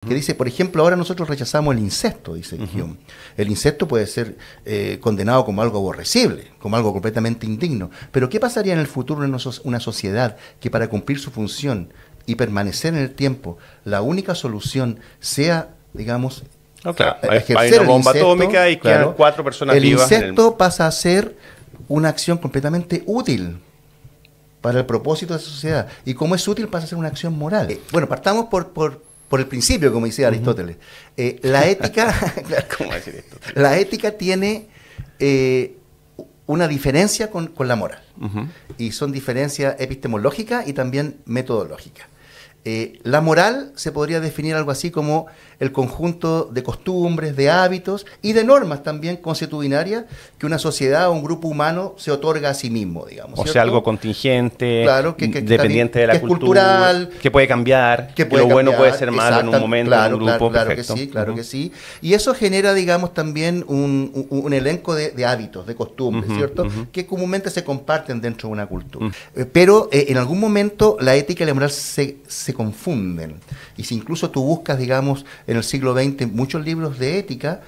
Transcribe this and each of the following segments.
Que dice, por ejemplo, ahora nosotros rechazamos el incesto, dice Hume. El incesto puede ser condenado como algo aborrecible, como algo completamente indigno. Pero ¿qué pasaría en el futuro en una sociedad que para cumplir su función y permanecer en el tiempo, la única solución sea, digamos, no, claro, ejercer hay una bomba incesto, atómica y quedan 4 personas vivas. El incesto pasa a ser una acción completamente útil para el propósito de la sociedad. Y como es útil, pasa a ser una acción moral. Bueno, partamos por el principio, como decía Aristóteles. La ética, ¿Cómo decir esto? La ética tiene una diferencia con la moral. Y son diferencias epistemológicas y también metodológicas. La moral se podría definir algo así como el conjunto de costumbres, de hábitos y de normas también consuetudinarias que una sociedad o un grupo humano se otorga a sí mismo, digamos. O sea, algo contingente, claro, dependiente de la cultura, cultural, que puede cambiar, que lo bueno puede ser malo en un momento, en un grupo. Claro que sí, claro que sí. Y eso genera, digamos, también un elenco de hábitos, de costumbres, ¿cierto? Que comúnmente se comparten dentro de una cultura. Pero en algún momento la ética y la moral se confunden. Y si incluso tú buscas, digamos, en el siglo XX muchos libros de ética,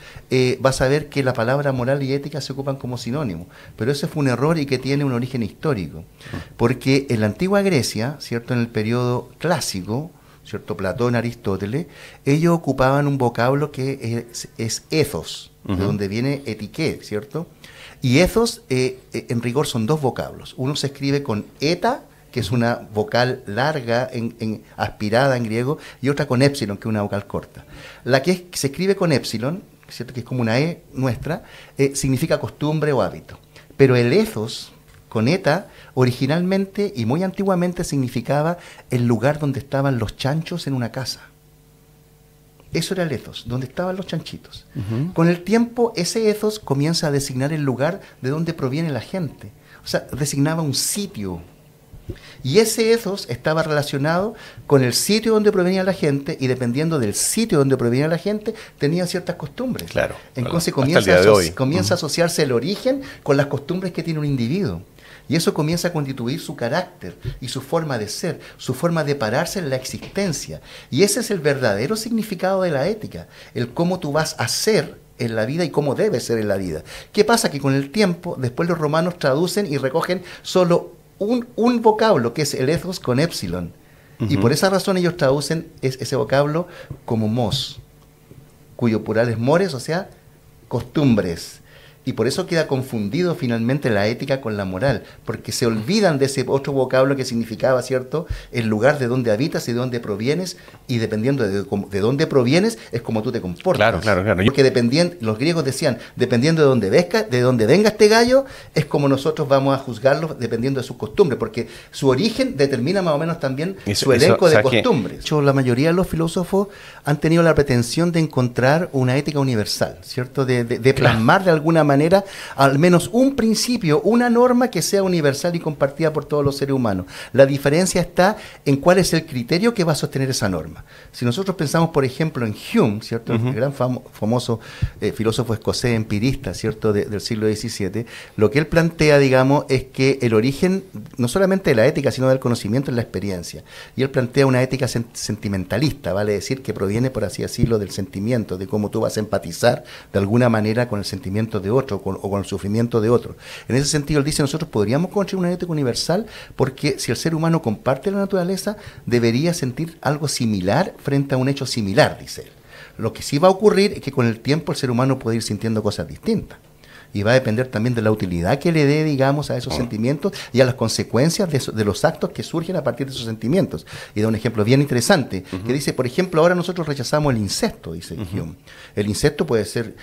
vas a ver que la palabra moral y ética se ocupan como sinónimos. Pero ese fue un error y que tiene un origen histórico. Porque en la antigua Grecia, ¿cierto?, en el periodo clásico, ¿cierto?, Platón, Aristóteles, ellos ocupaban un vocablo que es ethos, de donde viene etiqué, ¿cierto? Y ethos, en rigor, son dos vocablos. Uno se escribe con eta, que es una vocal larga, aspirada en griego, y otra con épsilon, que es una vocal corta. La que se escribe con épsilon, ¿cierto?, que es como una E nuestra, significa costumbre o hábito. Pero el ethos, con eta, originalmente y muy antiguamente significaba el lugar donde estaban los chanchos en una casa. Eso era el ethos, donde estaban los chanchitos. Con el tiempo, ese ethos comienza a designar el lugar de donde proviene la gente. O sea, designaba un sitio. Y ese ethos estaba relacionado con el sitio donde provenía la gente, y dependiendo del sitio donde provenía la gente, tenía ciertas costumbres. Claro. Entonces comienza a asociarse el origen con las costumbres que tiene un individuo. Y eso comienza a constituir su carácter y su forma de ser, su forma de pararse en la existencia. Y ese es el verdadero significado de la ética, el cómo tú vas a ser en la vida y cómo debes ser en la vida. ¿Qué pasa? Que con el tiempo, después los romanos traducen y recogen solo un vocablo, que es el ethos con épsilon. Y por esa razón ellos traducen ese vocablo como mos, cuyo plural es mores, o sea, costumbres. Y por eso queda confundido finalmente la ética con la moral, porque se olvidan de ese otro vocablo que significaba, ¿cierto?, el lugar de donde habitas y de dónde provienes, y dependiendo de dónde provienes es como tú te comportas. Claro. Porque los griegos decían, dependiendo de dónde venga este gallo, es como nosotros vamos a juzgarlo dependiendo de sus costumbres, porque su origen determina más o menos también su elenco de costumbres. De hecho, la mayoría de los filósofos han tenido la pretensión de encontrar una ética universal, ¿cierto?, de plasmar de alguna manera al menos un principio, una norma que sea universal y compartida por todos los seres humanos. La diferencia está en cuál es el criterio que va a sostener esa norma. Si nosotros pensamos, por ejemplo, en Hume, ¿cierto?, el gran famoso filósofo escocés empirista, ¿cierto?, del siglo XVII, lo que él plantea, digamos, es que el origen no solamente de la ética, sino del conocimiento es la experiencia. Y él plantea una ética sentimentalista, vale decir que proviene, por así decirlo, del sentimiento, de cómo tú vas a empatizar de alguna manera con el sentimiento de otro, o con el sufrimiento de otro. En ese sentido, él dice, nosotros podríamos construir una ética universal porque si el ser humano comparte la naturaleza, debería sentir algo similar frente a un hecho similar, dice él. Lo que sí va a ocurrir es que con el tiempo el ser humano puede ir sintiendo cosas distintas. Y va a depender también de la utilidad que le dé, digamos, a esos sentimientos y a las consecuencias de los actos que surgen a partir de esos sentimientos. Y da un ejemplo bien interesante, que dice, por ejemplo, ahora nosotros rechazamos el incesto, dice Hume. El incesto puede ser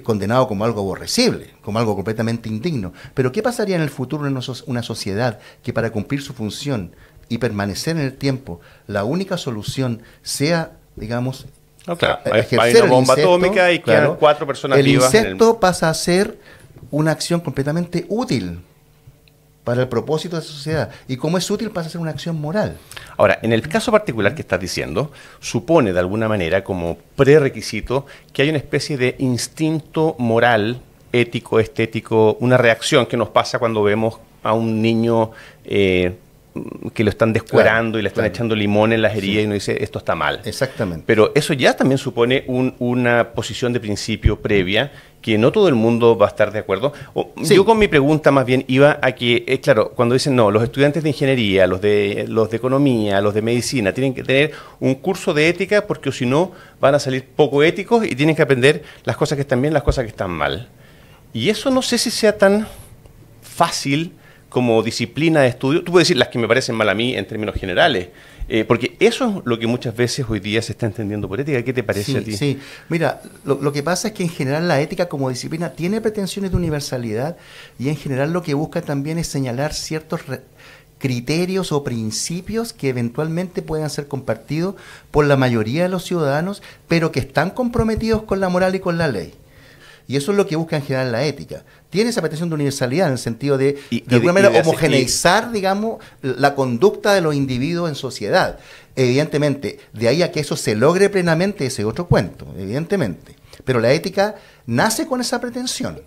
condenado como algo aborrecible, como algo completamente indigno. Pero ¿qué pasaría en el futuro en una sociedad que para cumplir su función y permanecer en el tiempo, la única solución sea, digamos, no, claro, hay una bomba atómica y quedan 4 personas vivas. El incesto pasa a ser una acción completamente útil para el propósito de la sociedad. Y como es útil, pasa a ser una acción moral. Ahora, en el caso particular que estás diciendo, supone de alguna manera como prerequisito que hay una especie de instinto moral, ético, estético, una reacción que nos pasa cuando vemos a un niño que lo están descuerando y le están echando limón en las heridas y uno dice, esto está mal. Exactamente. Pero eso ya también supone una posición de principio previa que no todo el mundo va a estar de acuerdo. Yo con mi pregunta más bien iba a que, claro, cuando dicen, no, los estudiantes de ingeniería, los de economía, los de medicina, tienen que tener un curso de ética porque si no van a salir poco éticos y tienen que aprender las cosas que están bien, las cosas que están mal. Y eso no sé si sea tan fácil como disciplina de estudio. Tú puedes decir las que me parecen mal a mí en términos generales, porque eso es lo que muchas veces hoy día se está entendiendo por ética. ¿Qué te parece a ti? Sí, mira, lo que pasa es que en general la ética como disciplina tiene pretensiones de universalidad y en general lo que busca también es señalar ciertos criterios o principios que eventualmente puedan ser compartidos por la mayoría de los ciudadanos, pero que están comprometidos con la moral y con la ley. Y eso es lo que busca en general la ética. Tiene esa pretensión de universalidad en el sentido de alguna manera, homogeneizar, digamos, la conducta de los individuos en sociedad. Evidentemente, de ahí a que eso se logre plenamente, ese es otro cuento, evidentemente. Pero la ética nace con esa pretensión.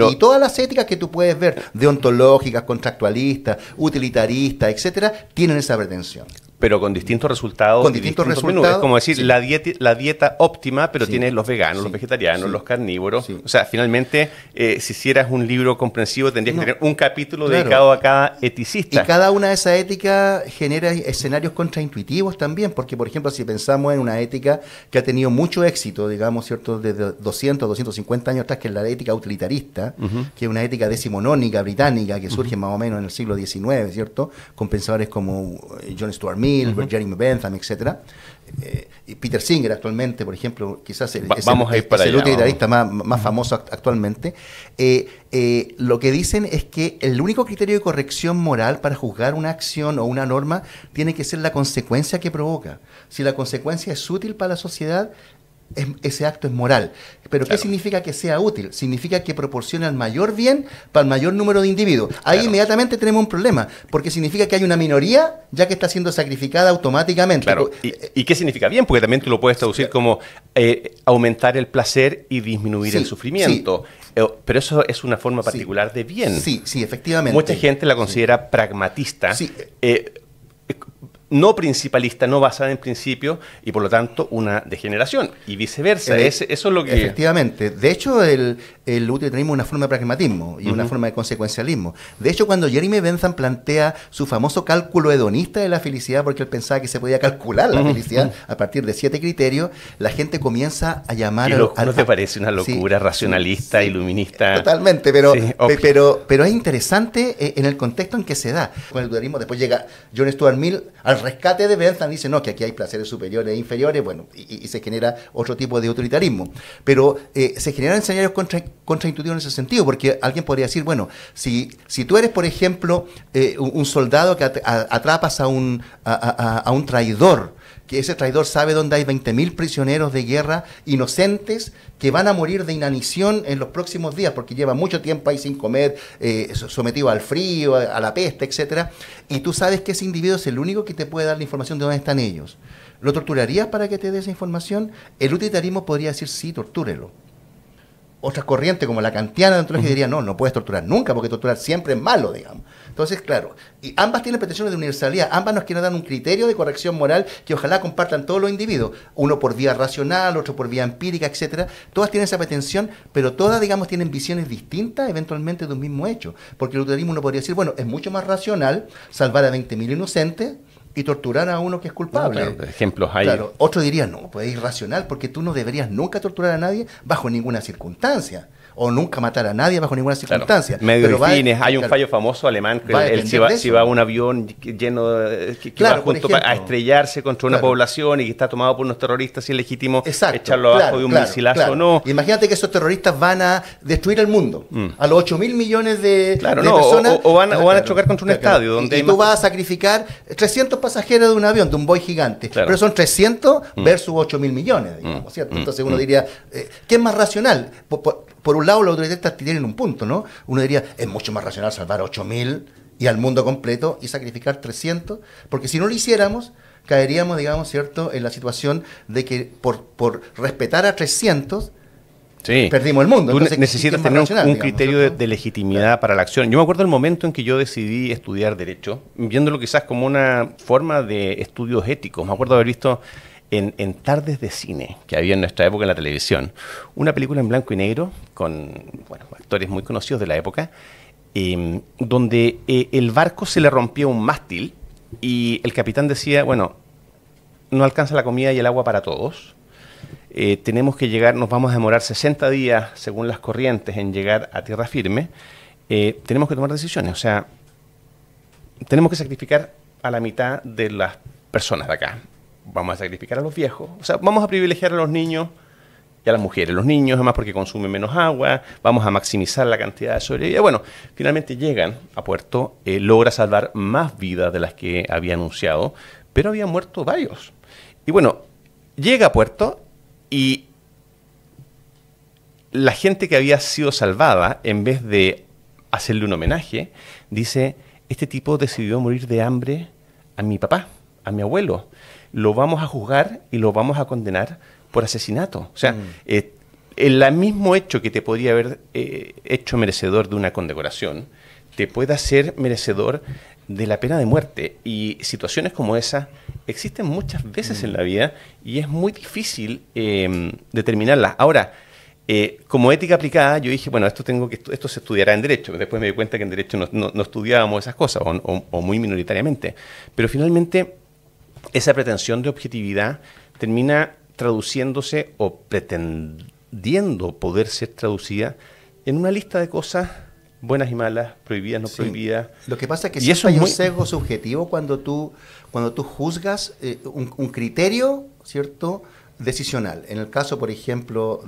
Y todas las éticas que tú puedes ver, deontológicas, contractualistas, utilitaristas, etcétera, tienen esa pretensión. Pero con distintos resultados. Con distintos resultados. Es como decir, la dieta óptima, pero tienes los veganos, los vegetarianos, los carnívoros. O sea, finalmente, si hicieras un libro comprensivo, tendrías que tener un capítulo dedicado a cada eticista. Y cada una de esas éticas genera escenarios contraintuitivos también, porque, por ejemplo, si pensamos en una ética que ha tenido mucho éxito, digamos, ¿cierto?, desde 200, 250 años atrás, que es la ética utilitarista, que es una ética decimonónica británica que surge más o menos en el siglo XIX, ¿cierto?, con pensadores como John Stuart Mill, Jeremy Bentham, etcétera. Y Peter Singer actualmente, por ejemplo, quizás es el utilitarista más famoso actualmente. Lo que dicen es que el único criterio de corrección moral para juzgar una acción o una norma tiene que ser la consecuencia que provoca. Si la consecuencia es útil para la sociedad, ese acto es moral. Pero ¿qué significa que sea útil? Significa que proporciona el mayor bien para el mayor número de individuos. Ahí inmediatamente tenemos un problema, porque significa que hay una minoría ya que está siendo sacrificada automáticamente. Claro. ¿Y qué significa bien? Porque también tú lo puedes traducir como aumentar el placer y disminuir el sufrimiento. Pero eso es una forma particular de bien. Sí, efectivamente. Mucha gente la considera pragmatista. No principalista, no basada en principios y por lo tanto una degeneración y viceversa. Eso es lo que... Efectivamente. De hecho, el utilitarismo es una forma de pragmatismo y una forma de consecuencialismo. De hecho, cuando Jeremy Bentham plantea su famoso cálculo hedonista de la felicidad, porque él pensaba que se podía calcular la felicidad a partir de 7 criterios, la gente comienza a llamar... ¿No te parece una locura racionalista, iluminista? Totalmente, pero es interesante en el contexto en que se da. Con el utilitarismo después llega John Stuart Mill al rescate de Bentham, dice no, que aquí hay placeres superiores e inferiores, bueno, y se genera otro tipo de utilitarismo. Pero se generan escenarios contraintuitivos en ese sentido, porque alguien podría decir, bueno, si tú eres, por ejemplo, un soldado que atrapas a un traidor, que ese traidor sabe dónde hay 20.000 prisioneros de guerra inocentes que van a morir de inanición en los próximos días porque llevan mucho tiempo ahí sin comer, sometidos al frío, a la peste, etcétera, y tú sabes que ese individuo es el único que te puede dar la información de dónde están ellos. ¿Lo torturarías para que te dé esa información? El utilitarismo podría decir sí, tortúrelo. Otras corrientes, como la kantiana de ontología, diría no puedes torturar nunca, porque torturar siempre es malo, digamos. Entonces, claro, y ambas tienen pretensiones de universalidad, ambas nos quieren dar un criterio de corrección moral que ojalá compartan todos los individuos, uno por vía racional, otro por vía empírica, etcétera. Todas tienen esa pretensión, pero todas, digamos, tienen visiones distintas eventualmente de un mismo hecho. Porque el utilitarismo uno podría decir, bueno, es mucho más racional salvar a 20.000 inocentes y torturar a uno que es culpable. Claro, ejemplos hay. Claro, otro diría, no, pues es irracional porque tú no deberías nunca torturar a nadie bajo ninguna circunstancia. O nunca matar a nadie bajo ninguna circunstancia. Claro. Medio y fines. Hay un fallo famoso alemán que si va a un avión lleno que va junto a estrellarse contra una población y que está tomado por unos terroristas, si es legítimo echarlo abajo de un misilazo o no. Imagínate que esos terroristas van a destruir el mundo. A los 8.000 millones de personas. O van a chocar contra un estadio. Donde y tú vas a sacrificar 300 pasajeros de un avión, de un Boeing gigante. Pero son 300 versus 8.000 millones, digamos, ¿cierto? Entonces uno diría, ¿qué es más racional? Por un lado, los autoridades tienen un punto, ¿no? Uno diría, es mucho más racional salvar a 8.000 y al mundo completo y sacrificar 300, porque si no lo hiciéramos, caeríamos, digamos, ¿cierto?, en la situación de que por respetar a 300, Sí. Perdimos el mundo. Tú necesitas tener un criterio de legitimidad para la acción. Yo me acuerdo del momento en que yo decidí estudiar Derecho, viéndolo quizás como una forma de estudios éticos. Me acuerdo haber visto en tardes de cine que había en nuestra época en la televisión, una película en blanco y negro con actores muy conocidos de la época, donde el barco se le rompía un mástil y el capitán decía, bueno, no alcanza la comida y el agua para todos. Tenemos que llegar, nos vamos a demorar 60 días, según las corrientes, en llegar a tierra firme. Tenemos que tomar decisiones. O sea, tenemos que sacrificar a la mitad de las personas de acá. Vamos a sacrificar a los viejos. O sea, vamos a privilegiar a los niños y a las mujeres. Los niños, además, porque consumen menos agua. Vamos a maximizar la cantidad de sobrevida. Bueno, finalmente llegan a puerto. Logra salvar más vidas de las que había anunciado, pero habían muerto varios. Y bueno, llega a puerto y la gente que había sido salvada, en vez de hacerle un homenaje, dice, este tipo decidió morir de hambre a mi papá, a mi abuelo. Lo vamos a juzgar y lo vamos a condenar por asesinato. O sea, el mismo hecho que te podría haber hecho merecedor de una condecoración, te puede hacer merecedor de la pena de muerte. Y situaciones como esa existen muchas veces en la vida y es muy difícil determinarlas. Ahora, como ética aplicada, yo dije, bueno, esto se estudiará en Derecho. Después me di cuenta que en Derecho no estudiábamos esas cosas, o muy minoritariamente. Pero finalmente, esa pretensión de objetividad termina traduciéndose o pretendiendo poder ser traducida en una lista de cosas buenas y malas, prohibidas, no prohibidas. Lo que pasa es que siempre hay un sesgo subjetivo cuando tú juzgas un criterio, ¿cierto?, decisional. En el caso, por ejemplo,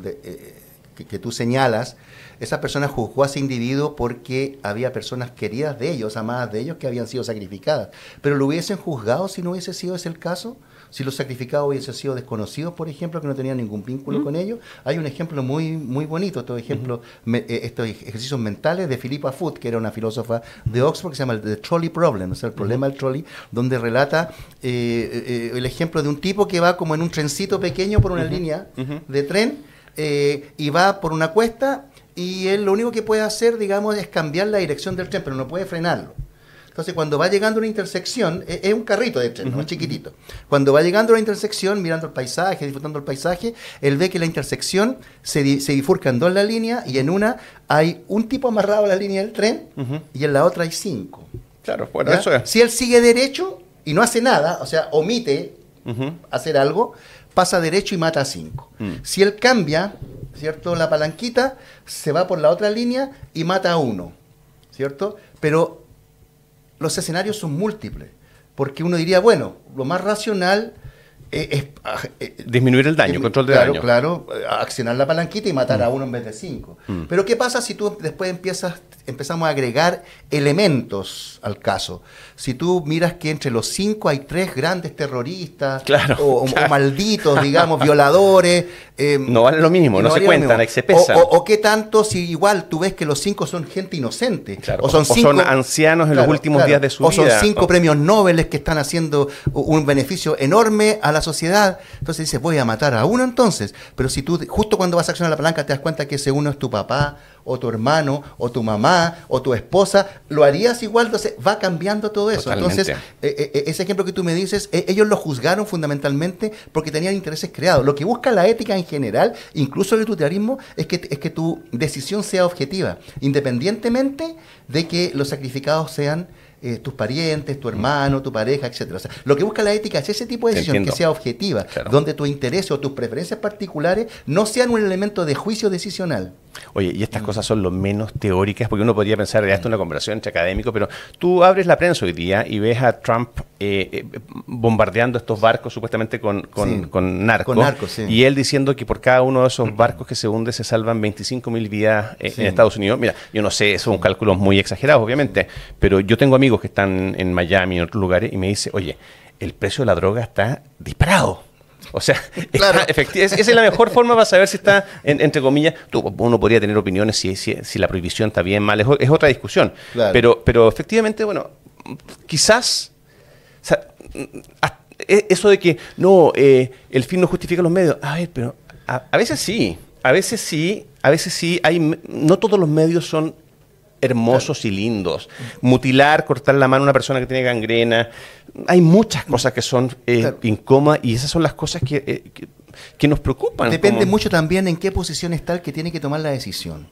que tú señalas, esa persona juzgó a ese individuo porque había personas queridas de ellos, amadas de ellos, que habían sido sacrificadas. Pero lo hubiesen juzgado si no hubiese sido ese el caso. Si los sacrificados hubiesen sido desconocidos, por ejemplo, que no tenían ningún vínculo con ellos. Hay un ejemplo muy, muy bonito, estos ejercicios mentales de Philippa Foot, que era una filósofa de Oxford, que se llama The Trolley Problem, o sea, el problema del trolley, donde relata el ejemplo de un tipo que va como en un trencito pequeño por una línea de tren y va por una cuesta y él lo único que puede hacer, digamos, es cambiar la dirección del tren, pero no puede frenarlo. Entonces, cuando va llegando a una intersección, es un carrito de tren, ¿no? Chiquitito. Cuando va llegando a una intersección, mirando el paisaje, disfrutando el paisaje, él ve que la intersección se bifurca en dos la línea y en una hay un tipo amarrado a la línea del tren y en la otra hay 5. Claro, bueno, ¿ya? Eso es. Si él sigue derecho y no hace nada, o sea, omite hacer algo, pasa derecho y mata a 5. Si él cambia, ¿cierto?, la palanquita, se va por la otra línea y mata a 1, ¿cierto? Pero los escenarios son múltiples, porque uno diría, bueno, lo más racional es disminuir el daño, control de daño. Claro, accionar la palanquita y matar a 1 en vez de 5. Pero ¿qué pasa si tú después empezamos a agregar elementos al caso? Si tú miras que entre los 5 hay 3 grandes terroristas, o malditos, digamos, violadores. No vale lo mismo, no se cuentan, se pesan. O qué tanto si igual tú ves que los 5 son gente inocente. Claro, o son ancianos en los últimos días de su vida. O son 5 premios Nobel que están haciendo un beneficio enorme a la sociedad. Entonces dices, voy a matar a 1 entonces. Pero si tú, justo cuando vas a accionar la palanca, te das cuenta que ese 1 es tu papá, o tu hermano, o tu mamá, o tu esposa, lo harías igual. Entonces va cambiando todo eso. Totalmente. Entonces, ese ejemplo que tú me dices, ellos lo juzgaron fundamentalmente porque tenían intereses creados. Lo que busca la ética en general, incluso el utilitarismo, es que tu decisión sea objetiva, independientemente de que los sacrificados sean tus parientes, tu hermano, tu pareja, etcétera. O sea, lo que busca la ética es ese tipo de decisión que sea objetiva, donde tu interés o tus preferencias particulares no sean un elemento de juicio decisional. Oye, y estas cosas son lo menos teóricas, porque uno podría pensar, esto es una conversación entre académicos, pero tú abres la prensa hoy día y ves a Trump bombardeando estos barcos supuestamente con narcos, sí. Y él diciendo que por cada uno de esos barcos que se hunde se salvan 25.000 vidas en Estados Unidos. Mira, yo no sé, son cálculos muy exagerados, obviamente, pero yo tengo amigos que están en Miami y en otros lugares y me dice, oye, el precio de la droga está disparado. O sea, claro. Esa es la mejor forma para saber si está, entre comillas, uno podría tener opiniones si la prohibición está bien, mal, es otra discusión. Claro. Pero efectivamente, bueno, quizás, o sea, eso de que no, el fin no justifica los medios, a ver, pero a veces sí. a veces sí, no todos los medios son hermosos y lindos. Mutilar, cortar la mano a una persona que tiene gangrena, hay muchas cosas que son incómodas y esas son las cosas que nos preocupan. Depende mucho también en qué posición está el que tiene que tomar la decisión.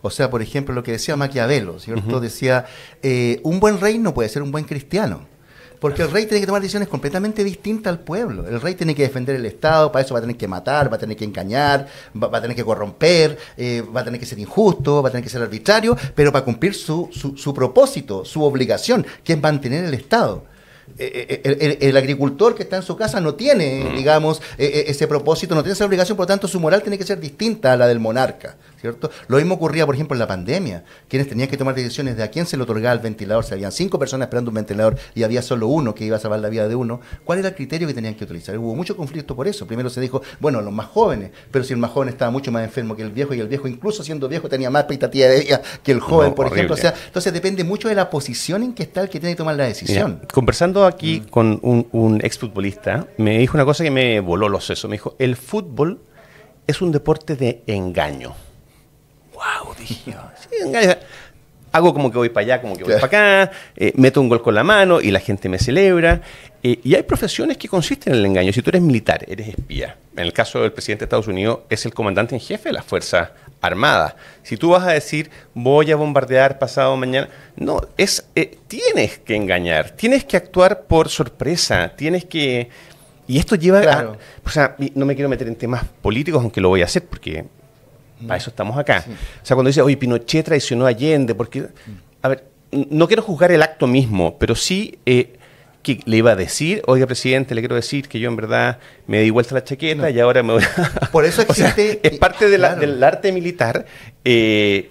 O sea, por ejemplo, lo que decía Maquiavelo, ¿cierto? Decía, un buen rey no puede ser un buen cristiano. Porque el rey tiene que tomar decisiones completamente distintas al pueblo. El rey tiene que defender el Estado, para eso va a tener que matar, va a tener que engañar, va a tener que corromper, va a tener que ser injusto, va a tener que ser arbitrario, pero para cumplir su propósito, su obligación, que es mantener el Estado. El agricultor que está en su casa no tiene, digamos, ese propósito, no tiene esa obligación, por lo tanto su moral tiene que ser distinta a la del monarca, ¿cierto? Lo mismo ocurría, por ejemplo, en la pandemia, quienes tenían que tomar decisiones de a quién se le otorgaba el ventilador, si habían 5 personas esperando un ventilador y había solo uno que iba a salvar la vida de uno, ¿cuál era el criterio que tenían que utilizar? Hubo mucho conflicto por eso. Primero se dijo, bueno, los más jóvenes, pero si el más joven estaba mucho más enfermo que el viejo, y el viejo, incluso siendo viejo, tenía más expectativa de vida que el joven, por ejemplo. O sea, entonces depende mucho de la posición en que está el que tiene que tomar la decisión. Mira, conversando aquí con un exfutbolista, me dijo una cosa que me voló los sesos. Me dijo, el fútbol es un deporte de engaño. ¡Wow! Dije, sí, engaño. Hago como que voy para allá, como que voy para acá, meto un gol con la mano y la gente me celebra. Y hay profesiones que consisten en el engaño. Si tú eres militar, eres espía. En el caso del presidente de Estados Unidos, es el comandante en jefe de las Fuerzas Armadas. Si tú vas a decir, voy a bombardear pasado mañana, no, tienes que engañar, tienes que actuar por sorpresa, tienes que... Y esto lleva o sea, no me quiero meter en temas políticos, aunque lo voy a hacer, porque para eso estamos acá. Sí. O sea, cuando dice, oye, Pinochet traicionó a Allende, porque... A ver, no quiero juzgar el acto mismo, pero sí... que le iba a decir, oiga, presidente, le quiero decir que yo en verdad me di vuelta la chaqueta y ahora me voy a... Por eso existe... O sea, es parte de del arte militar,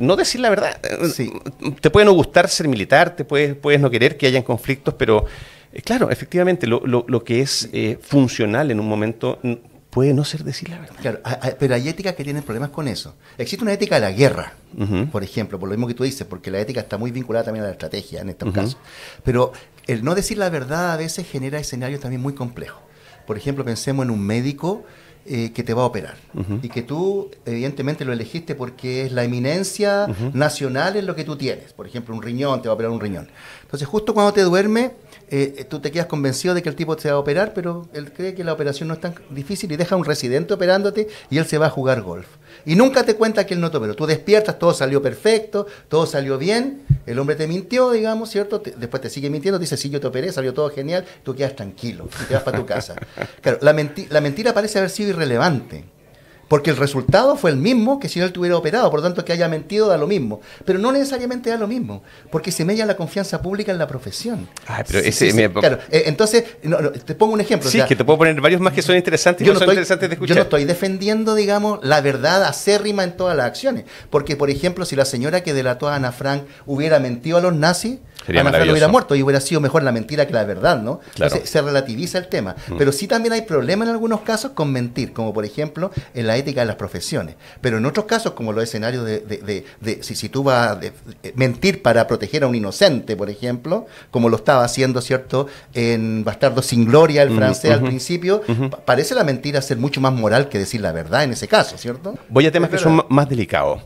no decir la verdad. Sí. Te puede no gustar ser militar, te puedes no querer que hayan conflictos, pero claro, efectivamente, lo que es funcional en un momento puede no ser decir la verdad. Claro, pero hay éticas que tienen problemas con eso. Existe una ética de la guerra, por ejemplo, por lo mismo que tú dices, porque la ética está muy vinculada también a la estrategia en estos casos. Pero el no decir la verdad a veces genera escenarios también muy complejos. Por ejemplo, pensemos en un médico que te va a operar y que tú evidentemente lo elegiste porque es la eminencia nacional en lo que tú tienes. Por ejemplo, un riñón, te va a operar un riñón. Entonces, justo cuando te duermes, tú te quedas convencido de que el tipo te va a operar, pero él cree que la operación no es tan difícil y deja a un residente operándote y él se va a jugar golf. Y nunca te cuenta que él no te operó. Tú despiertas, todo salió perfecto, todo salió bien, el hombre te mintió, digamos, ¿cierto? Después te sigue mintiendo, te dice, sí, yo te operé, salió todo genial, tú quedas tranquilo y te vas para tu casa. Claro, la mentira parece haber sido irrelevante, porque el resultado fue el mismo que si no él te hubiera operado, por lo tanto que haya mentido da lo mismo, pero no necesariamente da lo mismo, porque se mella la confianza pública en la profesión. Ah, pero claro, entonces, te pongo un ejemplo. Sí, o sea, que te puedo poner varios más que son interesantes y no son interesantes de escuchar. Yo no estoy defendiendo, digamos, la verdad acérrima en todas las acciones, porque, por ejemplo, si la señora que delató a Ana Frank hubiera mentido a los nazis, Ana Frank hubiera muerto y hubiera sido mejor la mentira que la verdad, ¿no? Claro. Entonces se relativiza el tema. Pero sí también hay problemas en algunos casos con mentir, como por ejemplo en la ética de las profesiones. Pero en otros casos, como los escenarios si tú vas a mentir para proteger a un inocente, por ejemplo, como lo estaba haciendo, ¿cierto?, en Bastardo sin Gloria, el francés al principio, parece la mentira ser mucho más moral que decir la verdad en ese caso, ¿cierto? Voy a temas que son más delicados.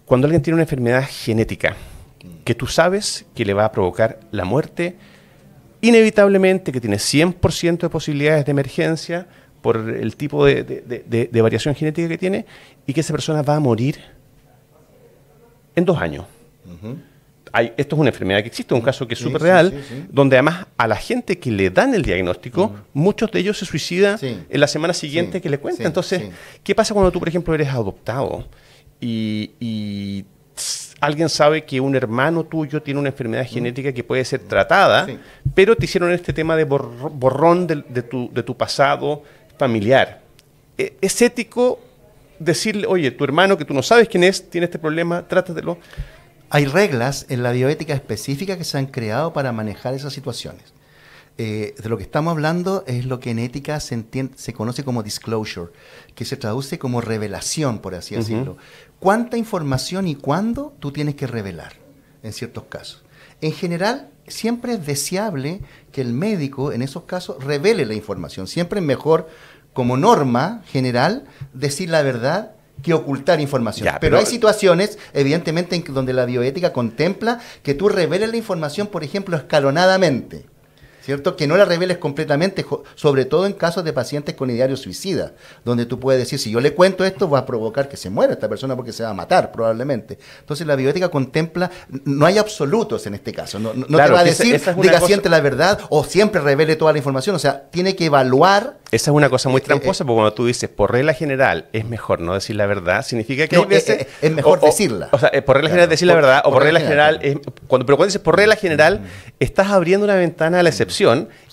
Cuando alguien tiene una enfermedad genética, que tú sabes que le va a provocar la muerte, inevitablemente, que tiene 100% de posibilidades de emergencia por el tipo de variación genética que tiene, y que esa persona va a morir en 2 años. Esto es una enfermedad que existe, un caso que es súper real, donde además a la gente que le dan el diagnóstico, muchos de ellos se suicidan en la semana siguiente que le cuentan. Entonces, ¿qué pasa cuando tú, por ejemplo, eres adoptado y alguien sabe que un hermano tuyo tiene una enfermedad genética que puede ser tratada, pero te hicieron este tema de borrón de tu pasado familiar? ¿Es ético decirle, oye, tu hermano que tú no sabes quién es, tiene este problema, trátatelo? Hay reglas en la bioética específicas que se han creado para manejar esas situaciones. De lo que estamos hablando es lo que en ética se conoce como disclosure, que se traduce como revelación, por así decirlo. ¿Cuánta información y cuándo tú tienes que revelar en ciertos casos? En general, siempre es deseable que el médico, en esos casos, revele la información. Siempre es mejor, como norma general, decir la verdad que ocultar información. Pero hay situaciones, evidentemente, donde la bioética contempla que tú reveles la información, por ejemplo, escalonadamente, ¿cierto? Que no la reveles completamente, sobre todo en casos de pacientes con ideario suicida, donde tú puedes decir, si yo le cuento esto, va a provocar que se muera esta persona porque se va a matar, probablemente. Entonces, la bioética contempla, no hay absolutos en este caso, no claro, te va a decir, diga siempre la verdad o siempre revele toda la información, o sea, tiene que evaluar. Esa es una cosa muy tramposa, porque cuando tú dices, por regla general, es mejor no decir la verdad, significa que hay veces... Es mejor decirla. O sea, por regla general decir la verdad, o por regla general... pero cuando dices por regla general, estás abriendo una ventana a la excepción.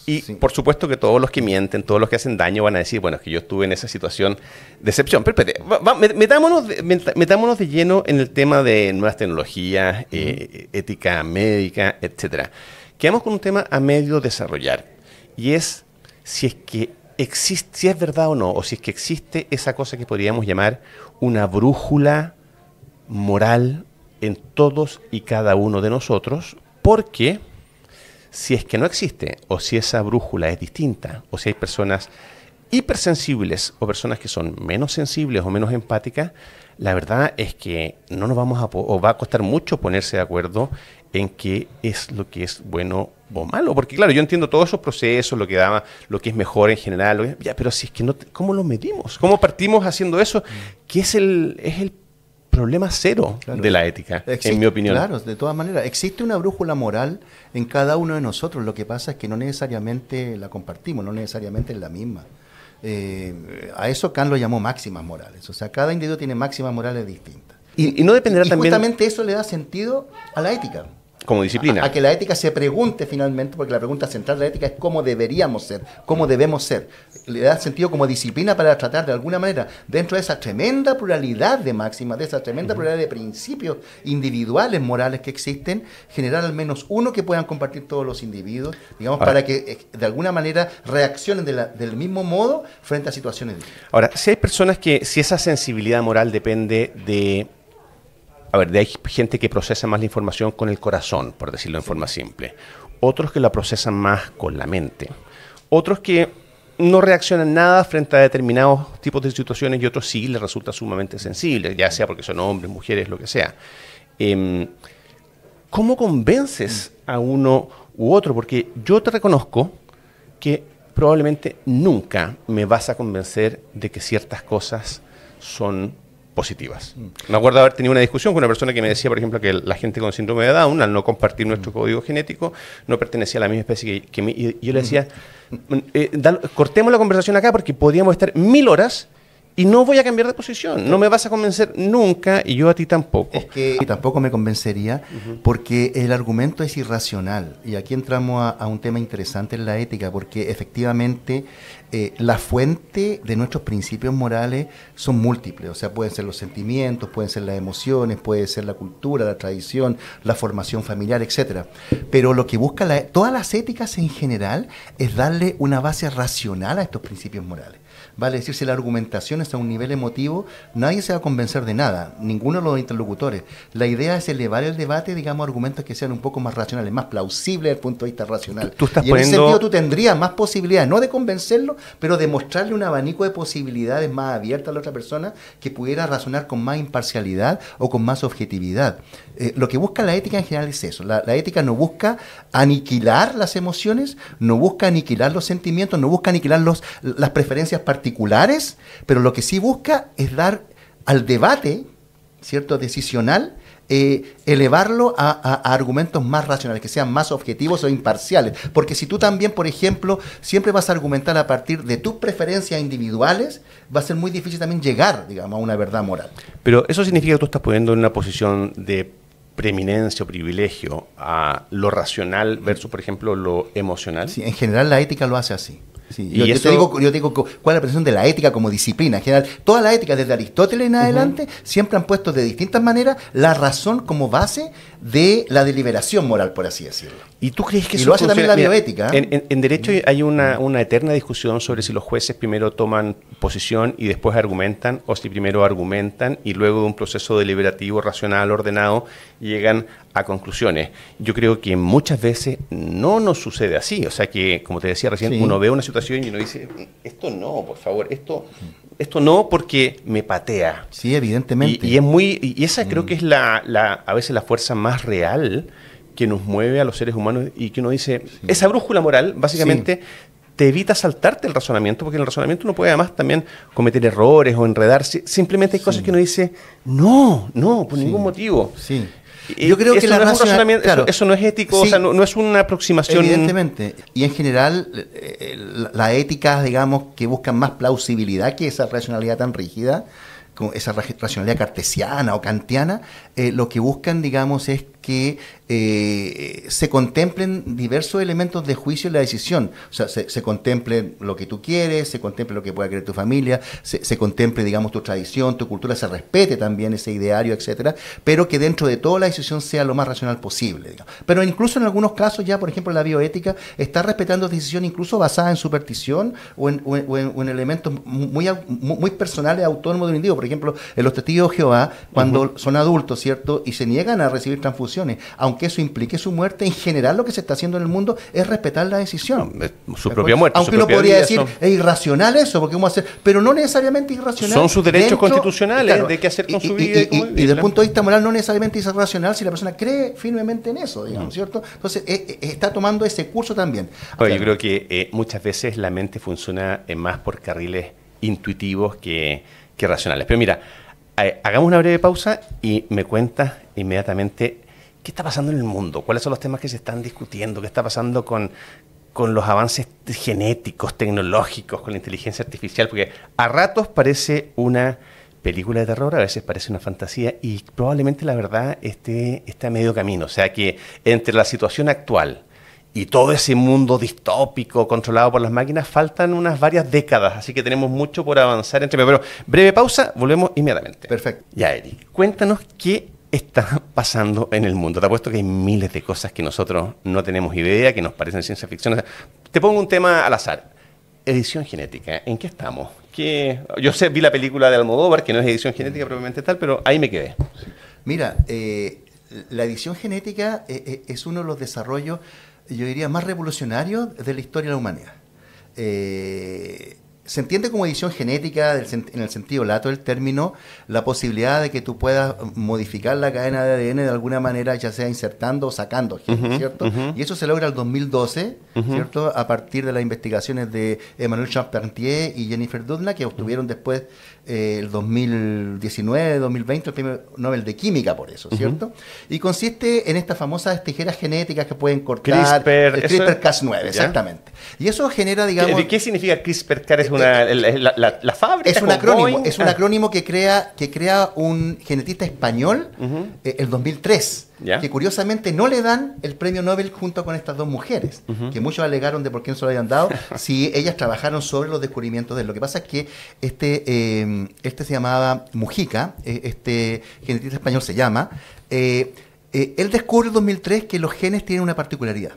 Y por supuesto que todos los que mienten, todos los que hacen daño van a decir, bueno, es que yo estuve en esa situación de excepción. Pero espérate, metámonos de lleno en el tema de nuevas tecnologías, ética médica, etcétera. Quedamos con un tema a medio desarrollar, y es si es que existe, si es verdad o no, o si es que existe esa cosa que podríamos llamar una brújula moral en todos y cada uno de nosotros, porque si es que no existe, o si esa brújula es distinta, o si hay personas hipersensibles o personas que son menos sensibles o menos empáticas, la verdad es que no nos vamos o va a costar mucho ponerse de acuerdo en qué es lo que es bueno o malo. Porque claro, yo entiendo todos esos procesos, lo que es mejor en general, pero si es que no, ¿cómo lo medimos? ¿Cómo partimos haciendo eso? ¿Qué es el problema cero de la ética, en mi opinión? Claro, de todas maneras. Existe una brújula moral en cada uno de nosotros. Lo que pasa es que no necesariamente la compartimos, no necesariamente es la misma. A eso Kant lo llamó máximas morales. O sea, cada individuo tiene máximas morales distintas. Y no dependerá también... justamente eso le da sentido a la ética. Como disciplina. A que la ética se pregunte finalmente, porque la pregunta central de la ética es cómo deberíamos ser, cómo debemos ser. Le da sentido como disciplina para tratar de alguna manera, dentro de esa tremenda pluralidad de máximas, de esa tremenda pluralidad de principios individuales, morales que existen, generar al menos uno que puedan compartir todos los individuos, digamos, ahora, para que de alguna manera reaccionen del mismo modo frente a situaciones distintas. Ahora, si hay personas si esa sensibilidad moral depende de... hay gente que procesa más la información con el corazón, por decirlo en forma simple. Otros que la procesan más con la mente. Otros que no reaccionan nada frente a determinados tipos de situaciones y otros sí les resulta sumamente sensible, ya sea porque son hombres, mujeres, lo que sea. ¿Cómo convences a uno u otro? Porque yo te reconozco que probablemente nunca me vas a convencer de que ciertas cosas son positivas. Me acuerdo de haber tenido una discusión con una persona que me decía, por ejemplo, que la gente con síndrome de Down, al no compartir nuestro código genético, no pertenecía a la misma especie que mí. Y yo le decía, cortemos la conversación acá porque podríamos estar 1000 horas y no voy a cambiar de posición. No me vas a convencer nunca y yo a ti tampoco. Es que tampoco me convencería porque el argumento es irracional. Y aquí entramos a un tema interesante en la ética, porque efectivamente la fuente de nuestros principios morales son múltiples. O sea, pueden ser los sentimientos, pueden ser las emociones, puede ser la cultura, la tradición, la formación familiar, etcétera. Pero lo que busca todas las éticas en general es darle una base racional a estos principios morales. Vale decir, si la argumentación está a un nivel emotivo, nadie se va a convencer de nada, ninguno de los interlocutores. La idea es elevar el debate, digamos, a argumentos que sean un poco más racionales, más plausibles desde el punto de vista racional. Y en ese sentido tú tendrías más posibilidades, no de convencerlo, pero de mostrarle un abanico de posibilidades más abiertas a la otra persona que pudiera razonar con más imparcialidad o con más objetividad. Lo que busca la ética en general es eso. La ética no busca aniquilar las emociones, no busca aniquilar los sentimientos, no busca aniquilar las preferencias particulares, pero lo que sí busca es dar al debate, ¿cierto?, decisional, elevarlo a argumentos más racionales, que sean más objetivos o imparciales. Porque si tú también, por ejemplo, siempre vas a argumentar a partir de tus preferencias individuales, va a ser muy difícil también llegar, digamos, a una verdad moral. Pero eso significa que tú estás poniendo en una posición de preeminencia o privilegio a lo racional versus, por ejemplo, lo emocional. Sí, en general la ética lo hace así. Sí, yo te digo cuál es la percepción de la ética como disciplina. En general, toda la ética, desde Aristóteles en adelante, siempre han puesto de distintas maneras la razón como base de la deliberación moral, por así decirlo. ¿Y tú crees que eso lo hace también la bioética? En derecho hay una eterna discusión sobre si los jueces primero toman posición y después argumentan, o si primero argumentan y luego de un proceso deliberativo, racional, ordenado, llegan a conclusiones. Yo creo que muchas veces no nos sucede así. O sea que, como te decía recién, uno ve una situación y uno dice, esto no, por favor, esto no porque me patea. Sí, evidentemente. Y esa creo que es a veces la fuerza más real que nos mueve a los seres humanos y que uno dice, esa brújula moral, básicamente, te evita saltarte el razonamiento, porque en el razonamiento uno puede además también cometer errores o enredarse. Simplemente hay cosas que uno dice, no, por ningún motivo. Sí. Yo creo que eso no es ético, o sea, no es una aproximación. Evidentemente. Y en general, las éticas, digamos, que buscan más plausibilidad que esa racionalidad tan rígida, como esa racionalidad cartesiana o kantiana, lo que buscan, digamos, es que se contemplen diversos elementos de juicio en la decisión. O sea, se contemple lo que tú quieres, se contemple lo que pueda querer tu familia, se contemple, digamos, tu tradición, tu cultura, se respete también ese ideario, etcétera, pero que dentro de toda la decisión sea lo más racional posible, digamos. Pero incluso en algunos casos ya, por ejemplo, la bioética está respetando decisiones incluso basadas en superstición o en elementos muy personales, autónomos de un individuo. Por ejemplo, en los testigos de Jehová, cuando son adultos, ¿cierto?, y se niegan a recibir transfusiones, aunque eso implique su muerte, en general lo que se está haciendo en el mundo es respetar la decisión. Su propia muerte. Aunque uno podría decir, es irracional eso, porque vamos a hacer, pero no necesariamente irracional. Son sus derechos constitucionales de qué hacer con su vida. Y desde el punto de vista moral no necesariamente es irracional si la persona cree firmemente en eso, digamos, ¿cierto? Entonces, está tomando ese curso también. Yo creo que muchas veces la mente funciona más por carriles intuitivos que racionales. Pero mira, hagamos una breve pausa y me cuentas inmediatamente qué está pasando en el mundo, cuáles son los temas que se están discutiendo, qué está pasando con los avances genéticos, tecnológicos, con la inteligencia artificial, porque a ratos parece una película de terror, a veces parece una fantasía y probablemente la verdad esté a medio camino. O sea que entre la situación actual y todo ese mundo distópico controlado por las máquinas, faltan unas varias décadas, así que tenemos mucho por avanzar. Pero breve pausa, volvemos inmediatamente. Perfecto. Ya, Eric, cuéntanos qué está pasando en el mundo. Te apuesto que hay miles de cosas que nosotros no tenemos idea, que nos parecen ciencia ficción. O sea, te pongo un tema al azar. Edición genética, ¿en qué estamos? Yo vi la película de Almodóvar, que no es edición genética propiamente tal, pero ahí me quedé. Mira, la edición genética es uno de los desarrollos, yo diría, más revolucionarios de la historia de la humanidad. Se entiende como edición genética, en el sentido lato del término, la posibilidad de que tú puedas modificar la cadena de ADN de alguna manera, ya sea insertando o sacando genes, ¿cierto? Y eso se logra en el 2012, ¿cierto? A partir de las investigaciones de Emmanuel Charpentier y Jennifer Doudna, que obtuvieron después el 2019, 2020, el premio Nobel de Química por eso, ¿cierto? Y consiste en estas famosas tijeras genéticas que pueden cortar... CRISPR-Cas9, exactamente. Y eso genera, digamos... ¿Qué significa CRISPR-Cas? La fábrica. Es un acrónimo que crea un genetista español el 2003, que curiosamente no le dan el premio Nobel junto con estas dos mujeres, que muchos alegaron de por qué no se lo habían dado, si ellas trabajaron sobre los descubrimientos de él. Lo que pasa es que este se llamaba Mujica, este genetista español se llama, él descubre en el 2003 que los genes tienen una particularidad,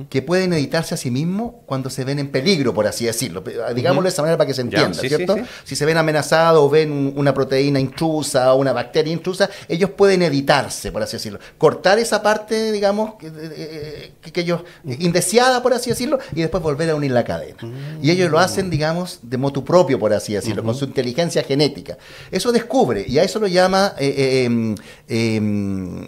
que pueden editarse a sí mismos cuando se ven en peligro, por así decirlo. Digámoslo de esa manera para que se entienda, ¿cierto? Sí. Si se ven amenazados o ven una proteína intrusa o una bacteria intrusa, ellos pueden editarse, por así decirlo. Cortar esa parte, digamos, que ellos, indeseada, por así decirlo, y después volver a unir la cadena. Y ellos lo hacen, digamos, de motu propio, por así decirlo, con su inteligencia genética. Eso descubre, y a eso lo llama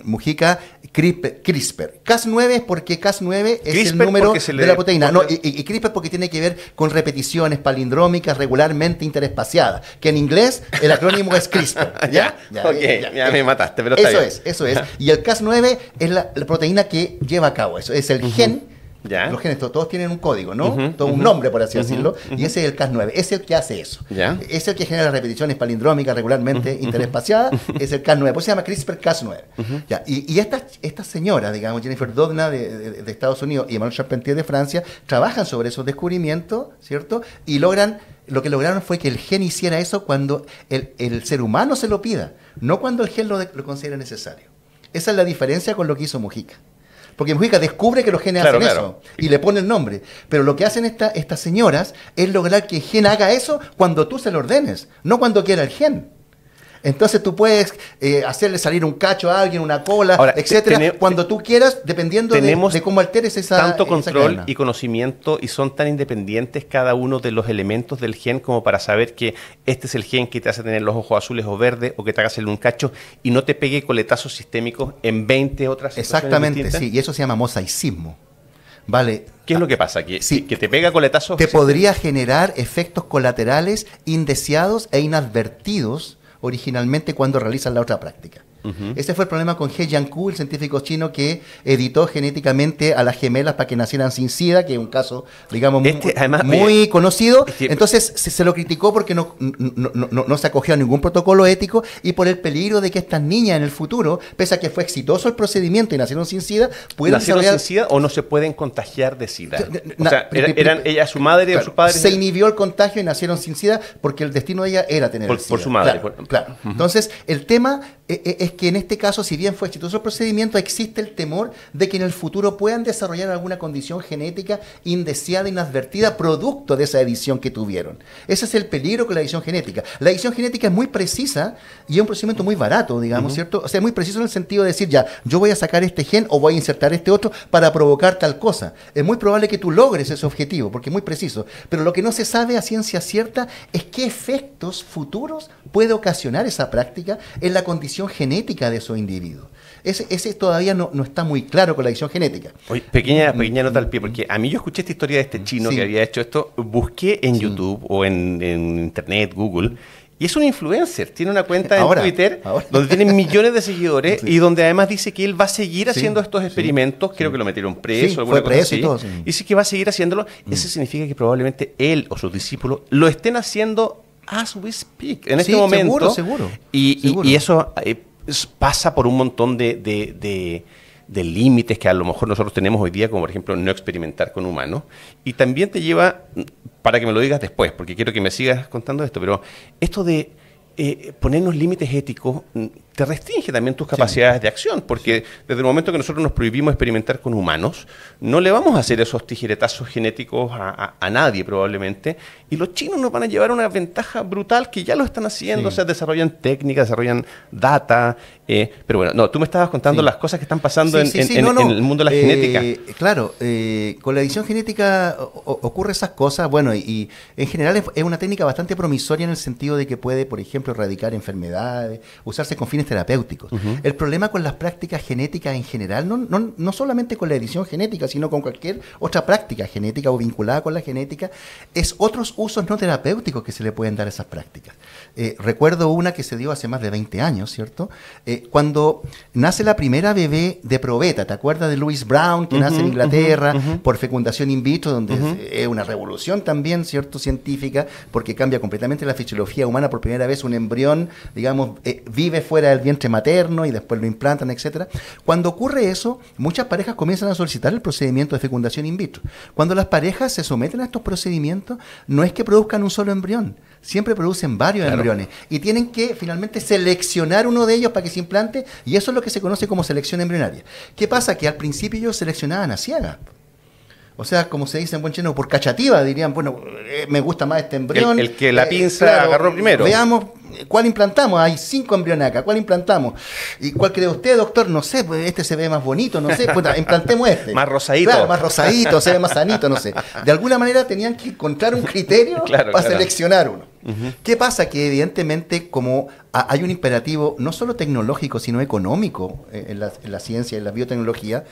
Mujica CRISPR. Cas9 es porque Cas9 es el número de la proteína. Y CRISPR porque tiene que ver con repeticiones palindrómicas regularmente interespaciadas, que en inglés el acrónimo es CRISPR. Ya me mataste, pero está bien. Eso es. Y el Cas9 es la proteína que lleva a cabo eso. Es el gen. Los genes todos tienen un código, ¿no? Todo un nombre, por así decirlo, y ese es el Cas9, es el que hace eso. Es el que genera las repeticiones palindrómicas regularmente interespaciadas, es el Cas9, pues se llama CRISPR-Cas9. Y esta señora, digamos, Jennifer Doudna de Estados Unidos y Emmanuel Charpentier de Francia, trabajan sobre esos descubrimientos, ¿cierto? Y lo que lograron fue que el gen hiciera eso cuando el ser humano se lo pida, no cuando el gen lo considera necesario. Esa es la diferencia con lo que hizo Mujica. Porque Mujica descubre que los genes hacen eso y le pone el nombre. Pero lo que hacen estas señoras es lograr que el gen haga eso cuando tú se lo ordenes, no cuando quiera el gen. Entonces tú puedes hacerle salir un cacho a alguien, una cola, ahora, etcétera, cuando tú quieras, dependiendo de cómo alteres esa tanto control cadena. Y conocimiento, y son tan independientes cada uno de los elementos del gen como para saber que este es el gen que te hace tener los ojos azules o verdes, o que te haga hacerle un cacho y no te pegue coletazos sistémicos en 20 otras situaciones. Exactamente, sí, y eso se llama mosaicismo. Vale. ¿Qué es lo que pasa? Que te pega coletazos. Te podría generar efectos colaterales indeseados e inadvertidos originalmente cuando realizas la otra práctica. Ese fue el problema con He Jiankui, el científico chino que editó genéticamente a las gemelas para que nacieran sin SIDA, que es un caso, digamos, muy conocido. Entonces se lo criticó porque no se acogió a ningún protocolo ético y por el peligro de que estas niñas en el futuro, pese a que fue exitoso el procedimiento y nacieron sin SIDA, pudieran ¿Nacieron sin SIDA o no se pueden contagiar de SIDA? O sea, eran ella, su madre o su padre. Se inhibió el contagio y nacieron sin SIDA porque el destino de ella era tener el SIDA. Por su madre. Claro. Entonces, el tema es que en este caso, si bien fue exitoso el procedimiento, existe el temor de que en el futuro puedan desarrollar alguna condición genética indeseada, inadvertida, producto de esa edición que tuvieron. Ese es el peligro con la edición genética. La edición genética es muy precisa y es un procedimiento muy barato, digamos, ¿cierto? O sea, es muy preciso en el sentido de decir, ya, yo voy a sacar este gen o voy a insertar este otro para provocar tal cosa. Es muy probable que tú logres ese objetivo, porque es muy preciso. Pero lo que no se sabe a ciencia cierta es qué efectos futuros puede ocasionar esa práctica en la condición genética de esos individuos. Ese todavía no está muy claro con la edición genética. Oye, pequeña nota al pie, porque a mí yo escuché esta historia de este chino que había hecho esto, busqué en YouTube o en Internet, Google, y es un influencer, tiene una cuenta en Twitter donde tiene millones de seguidores y donde además dice que él va a seguir haciendo estos experimentos, creo que lo metieron preso, fue preso y todo. Y dice que va a seguir haciéndolo. Eso significa que probablemente él o sus discípulos lo estén haciendo as we speak, en este momento. Seguro. Y eso pasa por un montón de límites que a lo mejor nosotros tenemos hoy día, como por ejemplo no experimentar con humanos, y también te lleva, para que me lo digas después, porque quiero que me sigas contando esto, pero esto de ponernos límites éticos te restringe también tus capacidades de acción, porque desde el momento que nosotros nos prohibimos experimentar con humanos, no le vamos a hacer esos tijeretazos genéticos a nadie probablemente, y los chinos nos van a llevar una ventaja brutal que ya lo están haciendo, o sea, desarrollan técnicas, desarrollan data, pero bueno, no, tú me estabas contando las cosas que están pasando en el mundo de la genética. Claro, con la edición genética ocurre esas cosas, bueno, y en general es una técnica bastante promisoria en el sentido de que puede, por ejemplo, erradicar enfermedades, usarse con fines terapéuticos. El problema con las prácticas genéticas en general, no solamente con la edición genética, sino con cualquier otra práctica genética o vinculada con la genética, es otros usos no terapéuticos que se le pueden dar a esas prácticas. Recuerdo una que se dio hace más de 20 años, ¿cierto? Cuando nace la primera bebé de probeta, ¿te acuerdas de Louise Brown, que nace en Inglaterra por fecundación in vitro, donde es una revolución también, ¿cierto?, científica, porque cambia completamente la fisiología humana. Por primera vez un embrión, digamos, vive fuera del vientre materno y después lo implantan, etcétera. Cuando ocurre eso, muchas parejas comienzan a solicitar el procedimiento de fecundación in vitro. Cuando las parejas se someten a estos procedimientos, no es que produzcan un solo embrión, siempre producen varios embriones y tienen que finalmente seleccionar uno de ellos para que se implante, y eso es lo que se conoce como selección embrionaria. ¿Qué pasa? Que al principio ellos seleccionaban a ciegas. O sea, como se dice en buen chino, por cachativa, dirían, bueno, me gusta más este embrión. El que la pinza agarró primero. Veamos cuál implantamos. Hay 5 embriones acá, ¿cuál implantamos? ¿Y cuál cree usted, doctor? No sé, pues este se ve más bonito, no sé, pues implantemos este. Más rosadito. Claro, más rosadito, se ve más sanito, no sé. De alguna manera tenían que encontrar un criterio para seleccionar uno. ¿Qué pasa? Que evidentemente como hay un imperativo no solo tecnológico, sino económico en la ciencia, en la biotecnología,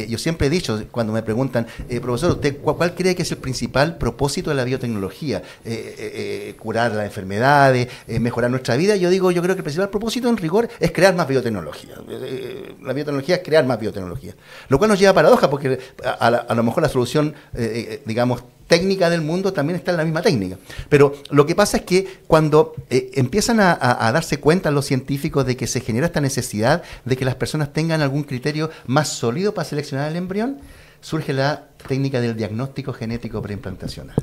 yo siempre he dicho, cuando me preguntan, profesor, ¿usted cuál cree que es el principal propósito de la biotecnología? Curar las enfermedades, mejorar nuestra vida. Yo creo que el principal propósito en rigor es crear más biotecnología. La biotecnología es crear más biotecnología. Lo cual nos lleva a paradoja, porque a lo mejor la solución, digamos, técnica del mundo también está en la misma técnica. Pero lo que pasa es que cuando empiezan a darse cuenta los científicos de que se genera esta necesidad de que las personas tengan algún criterio más sólido para seleccionar el embrión, surge la técnica del diagnóstico genético preimplantacional,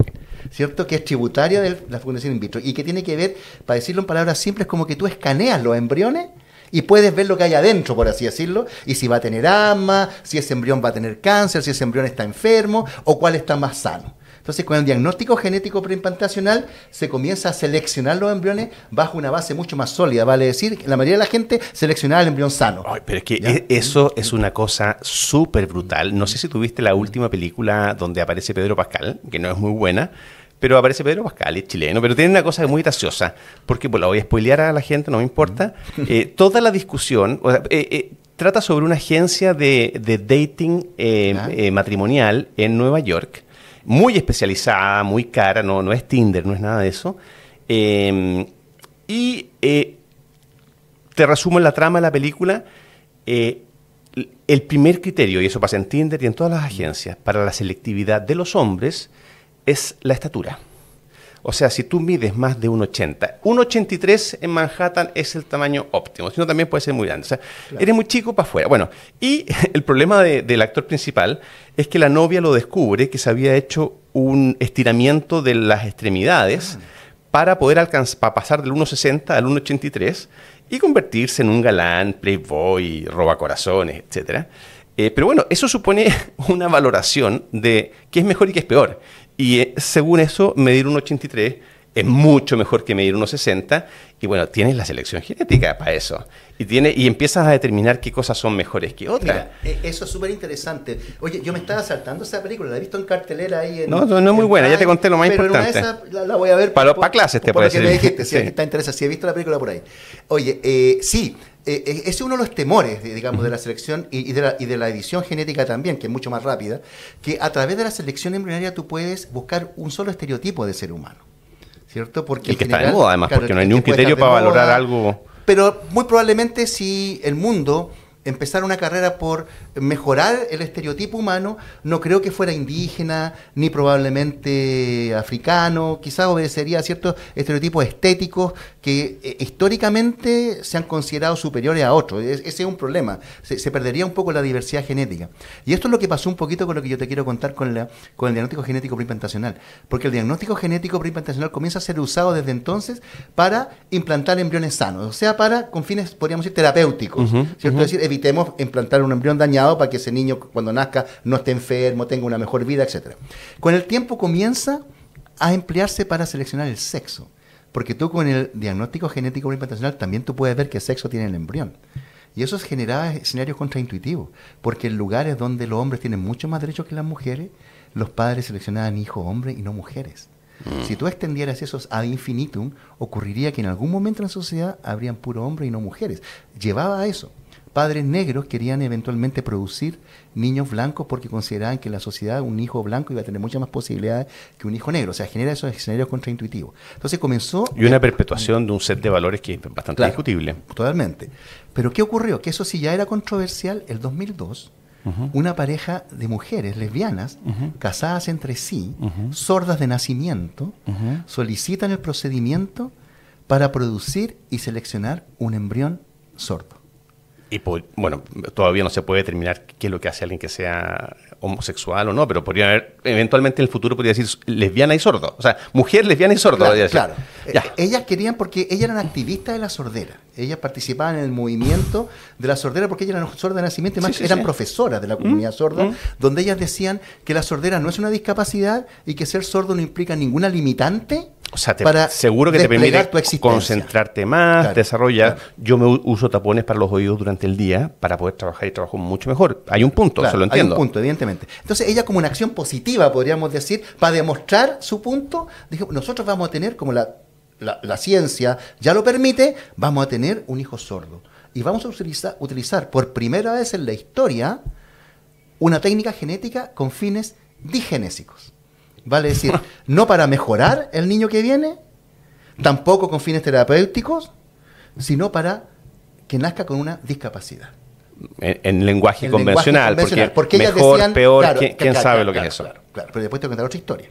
¿cierto? Que es tributaria de la fecundación in vitro y que tiene que ver, para decirlo en palabras simples, como que tú escaneas los embriones y puedes ver lo que hay adentro, por así decirlo, y si va a tener asma, si ese embrión va a tener cáncer, si ese embrión está enfermo o cuál está más sano. Entonces, con el diagnóstico genético preimplantacional se comienza a seleccionar los embriones bajo una base mucho más sólida, vale decir, la mayoría de la gente seleccionaba el embrión sano. Ay, pero es que eso es una cosa súper brutal. No sé si tuviste la última película donde aparece Pedro Pascal, que no es muy buena, pero aparece Pedro Pascal, es chileno, pero tiene una cosa muy graciosa, porque la voy a spoilear a la gente, no me importa. Toda la discusión, o sea, trata sobre una agencia de dating matrimonial en Nueva York, muy especializada, muy cara, no es Tinder, no es nada de eso. Te resumo en la trama de la película. El primer criterio, y eso pasa en Tinder y en todas las agencias, para la selectividad de los hombres es la estatura. O sea, si tú mides más de 1,80, 1,83 en Manhattan es el tamaño óptimo, si no también puede ser muy grande. O sea, claro, eres muy chico para afuera. Bueno, y el problema del actor principal es que la novia lo descubre que se había hecho un estiramiento de las extremidades para poder para pasar del 1,60 al 1,83 y convertirse en un galán, playboy, robacorazones, etcétera. Pero bueno, eso supone una valoración de qué es mejor y qué es peor. Y según eso, medir 1,83 es mucho mejor que medir 1,60. Y bueno, tienes la selección genética para eso. Y empiezas a determinar qué cosas son mejores que otras. Mira, eso es súper interesante. Oye, yo me estaba saltando esa película, la he visto en cartelera ahí. No es muy buena, ya te conté lo más importante. Pero la voy a ver. Para clases te puede decir. Porque me dijiste, si está interesante, si he visto la película por ahí. Oye, sí. Ese es uno de los temores, digamos, de la selección y de la edición genética también, que es mucho más rápida, que a través de la selección embrionaria tú puedes buscar un solo estereotipo de ser humano, ¿cierto? Porque el que está de moda, además, claro, porque no hay ningún criterio para valorar algo. Pero muy probablemente si el mundo empezara una carrera por mejorar el estereotipo humano, no creo que fuera indígena, ni probablemente africano, quizás obedecería a ciertos estereotipos estéticos que históricamente se han considerado superiores a otros. Ese es un problema, se perdería un poco la diversidad genética. Y esto es lo que pasó un poquito con lo que yo te quiero contar con el diagnóstico genético preimplantacional, porque el diagnóstico genético preimplantacional comienza a ser usado desde entonces para implantar embriones sanos, o sea, con fines, podríamos decir, terapéuticos, ¿cierto? Es decir, evitemos implantar un embrión dañado para que ese niño cuando nazca no esté enfermo, tenga una mejor vida, etc. Con el tiempo comienza a emplearse para seleccionar el sexo, porque tú con el diagnóstico genético preimplantacional también tú puedes ver qué sexo tiene el embrión. Y eso generaba escenarios contraintuitivos, porque en lugares donde los hombres tienen mucho más derechos que las mujeres, los padres seleccionaban hijos hombres y no mujeres. Si tú extendieras esos ad infinitum, ocurriría que en algún momento en la sociedad habrían puro hombres y no mujeres. Llevaba a eso. Padres negros querían eventualmente producir niños blancos porque consideraban que en la sociedad un hijo blanco iba a tener muchas más posibilidades que un hijo negro. O sea, genera esos escenarios contraintuitivos. Entonces comenzó... Y una perpetuación de un set de valores que es bastante discutible. Totalmente. Pero ¿qué ocurrió? Que eso sí ya era controversial. El 2002, una pareja de mujeres lesbianas, casadas entre sí, sordas de nacimiento, solicitan el procedimiento para producir y seleccionar un embrión sordo. Y bueno, todavía no se puede determinar qué es lo que hace alguien que sea homosexual o no, pero podría haber, eventualmente en el futuro podría decir lesbiana y sordo. O sea, mujer, lesbiana y sordo. Claro. Ellas querían, porque ellas eran activistas de la sordera. Ellas participaban en el movimiento de la sordera porque ellas eran sordas de nacimiento y más eran profesoras de la comunidad sorda, donde ellas decían que la sordera no es una discapacidad y que ser sordo no implica ninguna limitante. O sea, seguro que te permite concentrarte más, desarrollar. Claro. Yo me uso tapones para los oídos durante el día para poder trabajar y trabajo mucho mejor. Hay un punto, se lo entiendo. Hay un punto, evidentemente. Entonces, ella como una acción positiva, podríamos decir, para demostrar su punto, dijo, nosotros vamos a tener, como la ciencia ya lo permite, vamos a tener un hijo sordo. Y vamos a utilizar por primera vez en la historia una técnica genética con fines digenésicos. Vale decir, no para mejorar el niño que viene, tampoco con fines terapéuticos, sino para que nazca con una discapacidad. En lenguaje convencional, porque mejor, decían, peor, ¿quién sabe lo que es eso? Claro, pero después te voy a contar otra historia.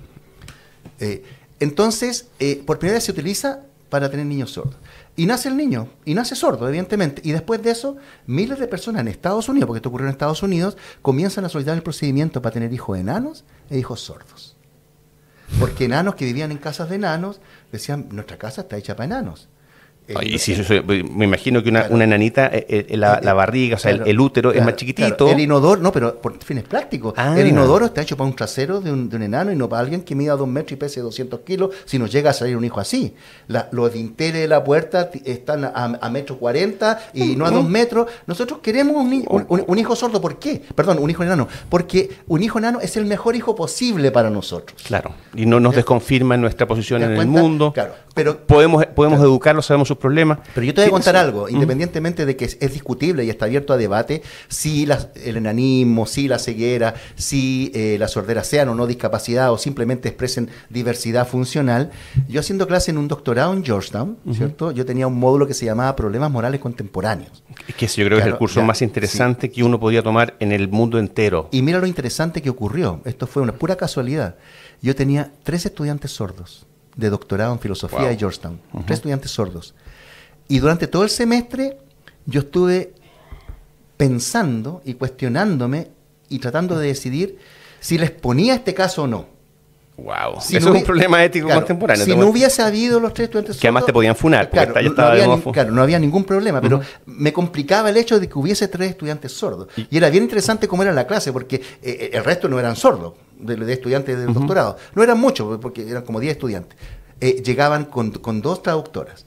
Entonces, por primera vez se utiliza para tener niños sordos. Y nace el niño, y nace sordo, evidentemente. Y después de eso, miles de personas en Estados Unidos, porque esto ocurrió en Estados Unidos, comienzan a solicitar el procedimiento para tener hijos enanos e hijos sordos. Porque enanos que vivían en casas de enanos decían, nuestra casa está hecha para enanos. Y si me imagino que una enanita, la barriga, o sea, el útero es más chiquitito. Claro. El inodoro, no, pero por fines prácticos. El inodoro está hecho para un trasero de un enano y no para alguien que mida 2 metros y pese 200 kilos, si nos llega a salir un hijo así. Los dinteles de la puerta están a metro 40 y no a 2 metros. Nosotros queremos un hijo sordo. ¿Por qué? Perdón, un hijo enano. Porque un hijo enano es el mejor hijo posible para nosotros. Claro. Y no nos desconfirma en nuestra posición en el mundo. Claro. Pero podemos educarlos, sabemos sus problemas. Pero yo te voy a contar algo, independientemente de que es discutible y está abierto a debate, si el enanismo, si la ceguera, si la sordera sean o no discapacidad o simplemente expresen diversidad funcional. Yo haciendo clase en un doctorado en Georgetown, ¿cierto? Yo tenía un módulo que se llamaba Problemas Morales Contemporáneos. Que yo creo que es el curso más interesante que uno podía tomar en el mundo entero. Y mira lo interesante que ocurrió. Esto fue una pura casualidad. Yo tenía 3 estudiantes sordos de doctorado en filosofía de Georgetown. 3 estudiantes sordos. Y durante todo el semestre yo estuve pensando y cuestionándome y tratando de decidir si les ponía este caso o no. Wow. Si eso es un problema ético contemporáneo. Si no hubiese habido los 3 estudiantes sordos, que además te podían funar, porque no había ningún problema, pero me complicaba el hecho de que hubiese 3 estudiantes sordos. Y era bien interesante cómo era la clase, porque el resto no eran sordos, de estudiantes del doctorado. No eran muchos, porque eran como 10 estudiantes. Llegaban con 2 traductoras,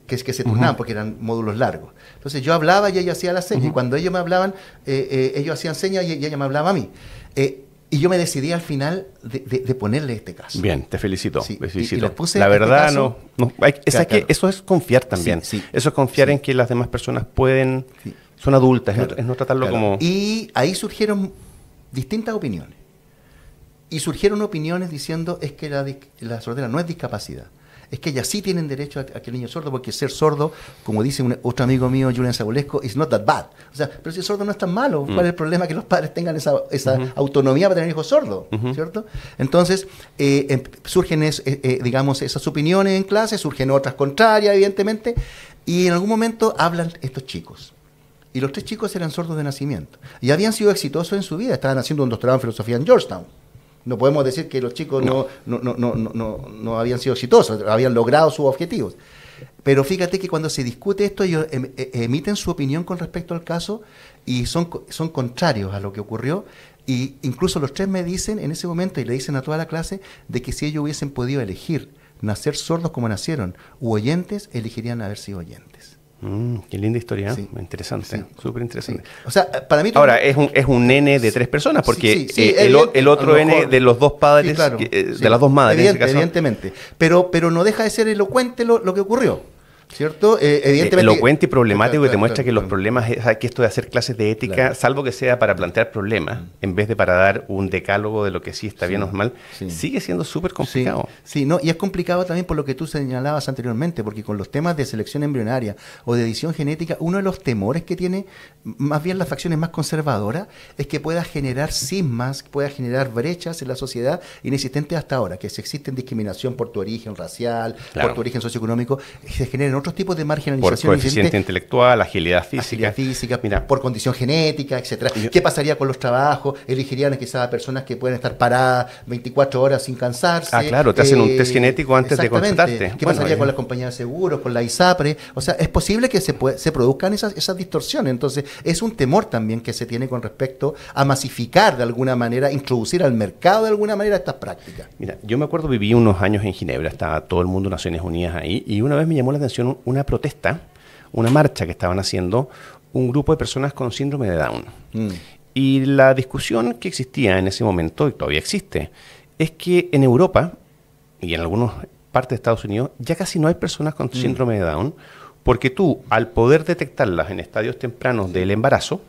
que se turnaban, porque eran módulos largos. Entonces yo hablaba y ella hacía la seña, y cuando ellos me hablaban, ellos hacían señas y ella me hablaba a mí. Y yo me decidí al final de ponerle este caso. Bien, te felicito. Sí, y les puse la verdad, caso, que eso es confiar también. Eso es confiar en que las demás personas pueden, son adultas, es no tratarlo como... Y ahí surgieron distintas opiniones. Y surgieron opiniones diciendo es que la sordera no es discapacidad. Es que ellas sí tienen derecho a que el niño es sordo, porque ser sordo, como dice otro amigo mío, Julian Sabulesco, is not that bad. O sea, pero si el sordo no es tan malo, ¿cuál es el problema que los padres tengan esa autonomía para tener hijos sordos? ¿Cierto? Entonces, surgen digamos, esas opiniones en clase, surgen otras contrarias, evidentemente, y en algún momento hablan estos chicos. Y los 3 chicos eran sordos de nacimiento. Y habían sido exitosos en su vida, estaban haciendo un doctorado en filosofía en Georgetown. No podemos decir que los chicos no habían sido exitosos, habían logrado sus objetivos. Pero fíjate que cuando se discute esto, ellos emiten su opinión con respecto al caso y son contrarios a lo que ocurrió. Y incluso los 3 me dicen en ese momento, y le dicen a toda la clase, de que si ellos hubiesen podido elegir nacer sordos como nacieron u oyentes, elegirían haber sido oyentes. Qué linda historia, interesante, súper interesante. Sí. O sea, para mí ahora es un nene de 3 personas, porque el otro nene de los 2 padres, de las 2 madres, evidentemente, pero no deja de ser elocuente lo que ocurrió, ¿cierto? Evidentemente. Elocuente y problemático, que te muestra que los problemas, que esto de hacer clases de ética, salvo que sea para plantear problemas, en vez de para dar un decálogo de lo que sí está bien o mal, sigue siendo súper complicado. No, y es complicado también por lo que tú señalabas anteriormente, porque con los temas de selección embrionaria o de edición genética, uno de los temores que tiene más bien las facciones más conservadoras es que pueda generar cismas, pueda generar brechas en la sociedad inexistentes hasta ahora, que si existe discriminación por tu origen racial, por tu origen socioeconómico, se generen otros tipos de marginalización. Por coeficiente intelectual, agilidad física, por condición genética, etcétera. ¿Qué pasaría con los trabajos? Elegirían quizás a personas que pueden estar paradas 24 horas sin cansarse. Claro, te hacen un test genético antes de contratarte. ¿Qué pasaría con las compañías de seguros, con la ISAPRE? O sea, es posible que se produzcan esas distorsiones. Entonces, es un temor también que se tiene con respecto a masificar de alguna manera, introducir al mercado de alguna manera estas prácticas. Mira, yo me acuerdo, viví unos años en Ginebra, estaba todo el mundo, Naciones Unidas ahí, y una vez me llamó la atención una protesta, una marcha que estaban haciendo un grupo de personas con síndrome de Down. Y la discusión que existía en ese momento, y todavía existe, es que en Europa y en algunas partes de Estados Unidos ya casi no hay personas con síndrome de Down, porque tú, al poder detectarlas en estadios tempranos del embarazo,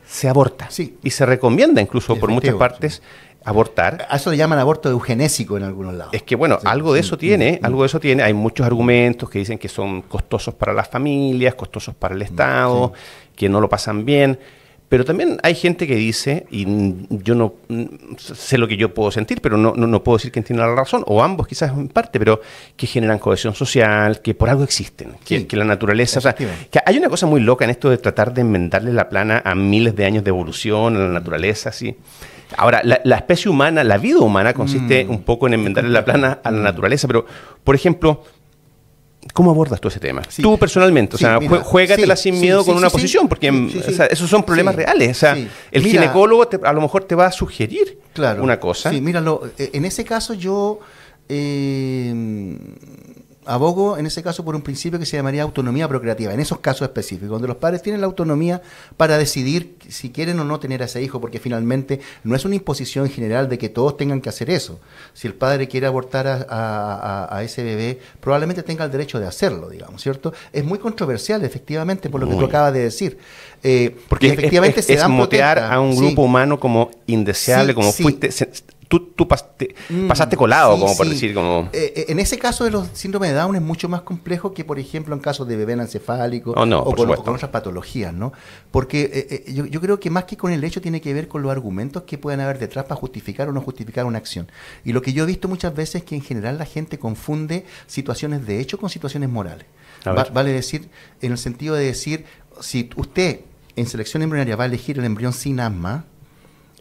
se aborta. Y se recomienda incluso por muchas partes abortar. A eso le llaman aborto eugenésico en algunos lados. Es que bueno, algo de eso tiene, Hay muchos argumentos que dicen que son costosos para las familias, costosos para el Estado, que no lo pasan bien. Pero también hay gente que dice, y yo no sé lo que yo puedo sentir, pero no puedo decir quién tiene la razón, o ambos quizás en parte, pero que generan cohesión social, que por algo existen, que la naturaleza... O sea, que hay una cosa muy loca en esto de tratar de enmendarle la plana a miles de años de evolución, a la naturaleza, así. Ahora, la especie humana, la vida humana consiste un poco en enmendarle la plana a la naturaleza, pero, por ejemplo, ¿Cómo abordas tú ese tema? Sí. Tú personalmente, o sea, juégatela sin miedo con una posición, porque o sea, esos son problemas reales. O sea, el ginecólogo a lo mejor te va a sugerir una cosa. Sí, míralo, en ese caso yo abogo en ese caso por un principio que se llamaría autonomía procreativa, en esos casos específicos, donde los padres tienen la autonomía para decidir si quieren o no tener a ese hijo, porque finalmente no es una imposición general de que todos tengan que hacer eso. Si el padre quiere abortar a ese bebé, probablemente tenga el derecho de hacerlo, digamos, ¿cierto? Es muy controversial, efectivamente, por lo que tú acabas de decir. Porque efectivamente es motear a un grupo humano como indeseable, como fuiste... Tú pasaste colado, como por decir. En ese caso de los síndromes de Down es mucho más complejo que, por ejemplo, en casos de bebé anencefálico o con otras patologías, ¿no? Porque yo creo que más que con el hecho tiene que ver con los argumentos que puedan haber detrás para justificar o no justificar una acción. Y lo que yo he visto muchas veces es que en general la gente confunde situaciones de hecho con situaciones morales. Vale decir, en el sentido de decir, si usted en selección embrionaria va a elegir el embrión sin asma,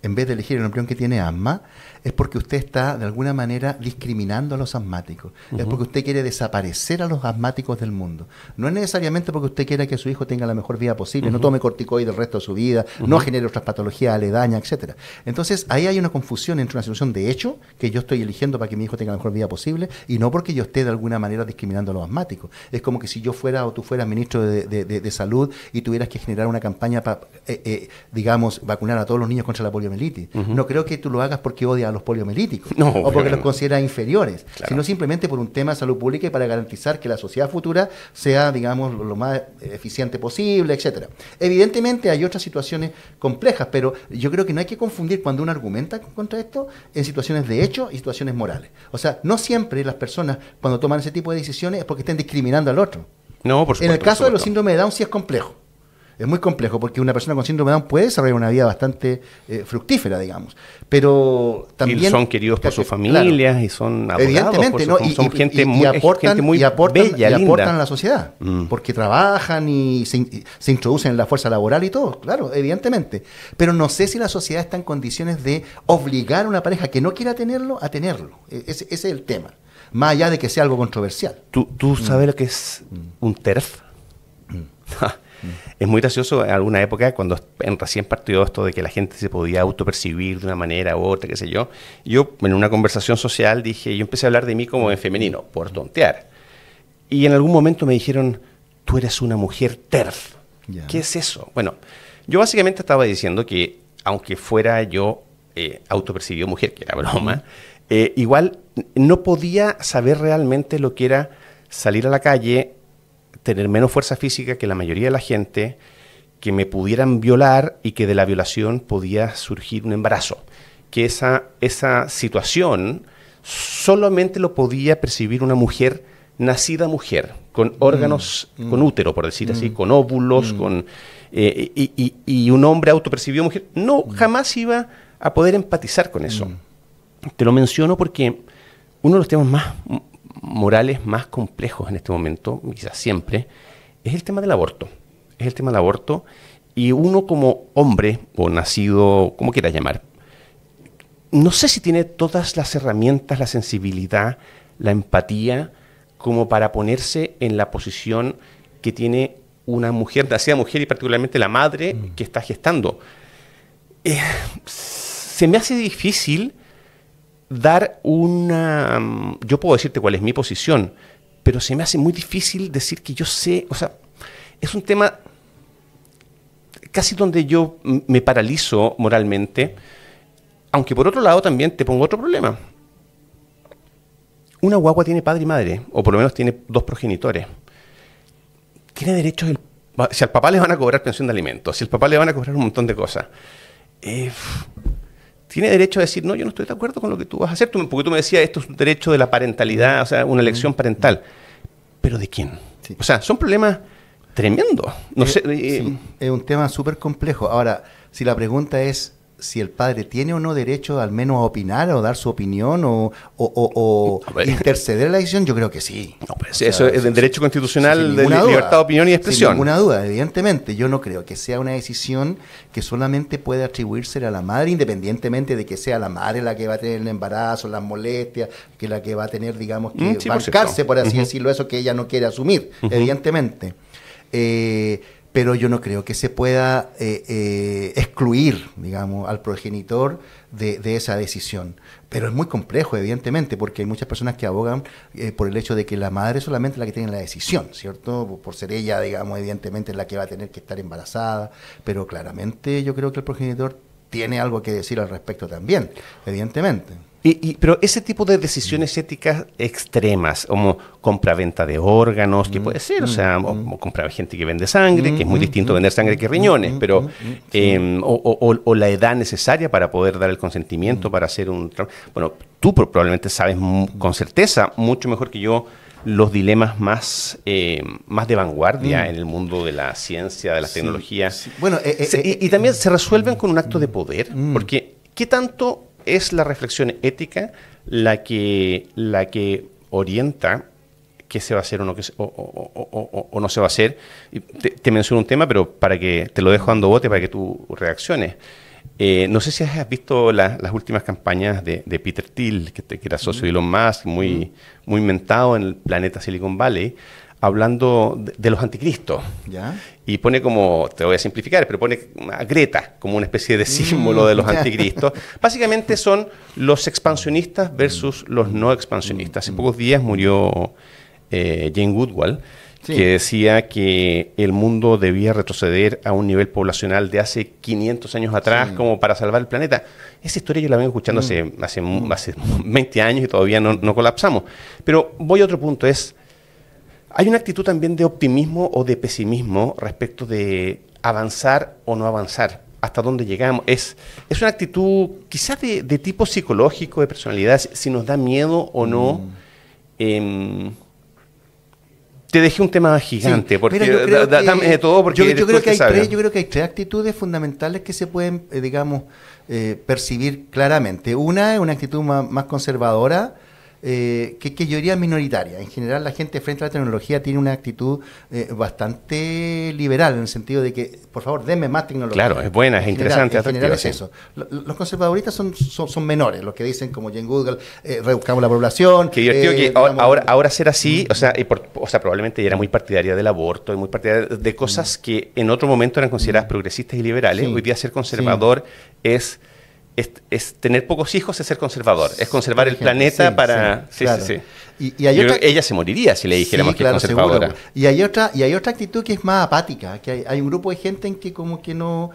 en vez de elegir el embrión que tiene asma, es porque usted está de alguna manera discriminando a los asmáticos. Es porque usted quiere desaparecer a los asmáticos del mundo. No es necesariamente porque usted quiera que su hijo tenga la mejor vida posible, no tome corticoides el resto de su vida, no genere otras patologías aledañas, etcétera. Entonces, ahí hay una confusión entre una situación de hecho, que yo estoy eligiendo para que mi hijo tenga la mejor vida posible, y no porque yo esté de alguna manera discriminando a los asmáticos. Es como que si yo fuera o tú fueras ministro de Salud y tuvieras que generar una campaña para, digamos, vacunar a todos los niños contra la poliomielitis. No creo que tú lo hagas porque odias a los poliomelíticos o porque los consideras inferiores, sino simplemente por un tema de salud pública y para garantizar que la sociedad futura sea, digamos, lo más eficiente posible, etcétera. Evidentemente hay otras situaciones complejas, pero yo creo que no hay que confundir cuando uno argumenta contra esto en situaciones de hecho y situaciones morales. O sea, no siempre las personas cuando toman ese tipo de decisiones es porque estén discriminando al otro. No, por supuesto, en el caso de los síndromes de Down sí es complejo. Es muy complejo porque una persona con síndrome de Down puede desarrollar una vida bastante fructífera, digamos. Pero también... Y son queridos por sus familias y son adorados. Evidentemente, ¿no? Son gente muy aportan, bella, linda. Aportan a la sociedad. Porque trabajan y se introducen en la fuerza laboral y todo, claro, evidentemente. Pero no sé si la sociedad está en condiciones de obligar a una pareja que no quiera tenerlo a tenerlo. Ese es el tema. Más allá de que sea algo controversial. ¿Tú sabes lo que es un TERF? Es muy gracioso en alguna época cuando recién partió esto de que la gente se podía autopercibir de una manera u otra, qué sé yo. Yo en una conversación social yo empecé a hablar de mí como en femenino, por tontear. Y en algún momento me dijeron, tú eres una mujer TERF. Yeah. ¿Qué es eso? Bueno, yo básicamente estaba diciendo que aunque fuera yo autopercibido mujer, que era broma, igual no podía saber realmente lo que era salir a la calle, tener menos fuerza física que la mayoría de la gente, que me pudieran violar y que de la violación podía surgir un embarazo. Que esa situación solamente lo podía percibir una mujer nacida mujer, con órganos, con útero, por decir así, con óvulos, y un hombre autopercibido mujer. No, jamás iba a poder empatizar con eso. Te lo menciono porque uno de los temas más morales más complejos en este momento, quizás siempre, es el tema del aborto. Es el tema del aborto y uno como hombre, o nacido, como quieras llamar, no sé si tiene todas las herramientas, la sensibilidad, la empatía, como para ponerse en la posición que tiene una mujer, nacida mujer y particularmente la madre que está gestando. Se me hace difícil dar una... Yo puedo decirte cuál es mi posición, pero se me hace muy difícil decir que yo sé... O sea, es un tema casi donde yo me paralizo moralmente, aunque por otro lado también te pongo otro problema. Una guagua tiene padre y madre, o por lo menos tiene dos progenitores. Tiene derechos... Si al papá le van a cobrar pensión de alimentos, si al papá le van a cobrar un montón de cosas... tiene derecho a decir, no, yo no estoy de acuerdo con lo que tú vas a hacer, porque tú me decías, esto es un derecho de la parentalidad, o sea, una elección parental. ¿Pero de quién? Sí. O sea, son problemas tremendos. No sé, sí, es un tema súper complejo. Ahora, si la pregunta es, si el padre tiene o no derecho al menos a opinar o dar su opinión o interceder en la decisión, yo creo que sí. No, pues eso es el derecho constitucional de libertad de opinión y expresión. Sin ninguna duda, evidentemente. Yo no creo que sea una decisión que solamente puede atribuirse a la madre, independientemente de que sea la madre la que va a tener el embarazo, las molestias, que la que va a tener, digamos, que bancarse, por así decirlo, eso que ella no quiere asumir, evidentemente. Pero yo no creo que se pueda excluir, digamos, al progenitor de esa decisión. Pero es muy complejo, evidentemente, porque hay muchas personas que abogan por el hecho de que la madre es solamente la que tiene la decisión, ¿cierto? Por ser ella, digamos, evidentemente la que va a tener que estar embarazada. Pero claramente yo creo que el progenitor tiene algo que decir al respecto también, evidentemente. Pero ese tipo de decisiones éticas extremas, como compra-venta de órganos, que puede ser, o comprar gente que vende sangre, que es muy distinto vender sangre que riñones, pero o la edad necesaria para poder dar el consentimiento para hacer un... Bueno, tú probablemente sabes con certeza, mucho mejor que yo, los dilemas más de vanguardia en el mundo de la ciencia, de la tecnología. Sí. Bueno, y también se resuelven con un acto de poder, porque ¿qué tanto es la reflexión ética la que orienta qué se va a hacer o no, o no se va a hacer? Te menciono un tema, pero para que te lo dejo dando bote para que tú reacciones. No sé si has visto las últimas campañas de Peter Thiel, que era socio de Elon Musk, muy inventado en el planeta Silicon Valley, hablando de los anticristos. ¿Ya? Y pone como, te voy a simplificar, pero pone a Greta como una especie de símbolo de los anticristos. Básicamente son los expansionistas versus los no expansionistas. Hace pocos días murió Jane Goodall, que decía que el mundo debía retroceder a un nivel poblacional de hace 500 años atrás como para salvar el planeta. Esa historia yo la vengo escuchando hace 20 años y todavía no colapsamos. Pero voy a otro punto, hay una actitud también de optimismo o de pesimismo respecto de avanzar o no avanzar, hasta dónde llegamos. Es una actitud quizás de tipo psicológico, de personalidad, si nos da miedo o no. Te dejé un tema gigante, porque dame de todo, porque yo creo que hay tres actitudes fundamentales que se pueden, percibir claramente. Una es una actitud más conservadora, que yo diría minoritaria. En general, la gente frente a la tecnología tiene una actitud bastante liberal, en el sentido de que, por favor, denme más tecnología. Claro, es buena, es interesante. En general es eso. Los conservadoristas son menores, los que dicen, como Jane Goodall, rebuscamos la población. Que divertido que ahora ser así, o sea, probablemente ella era muy partidaria del aborto, y muy partidaria de cosas que en otro momento eran consideradas progresistas y liberales. Hoy día ser conservador es tener pocos hijos, es ser conservador, es conservar el planeta para... Claro. Y hay otra... Ella se moriría si le dijéramos que es conservadora. Seguro. Y hay otra actitud que es más apática, que hay un grupo de gente en que como que no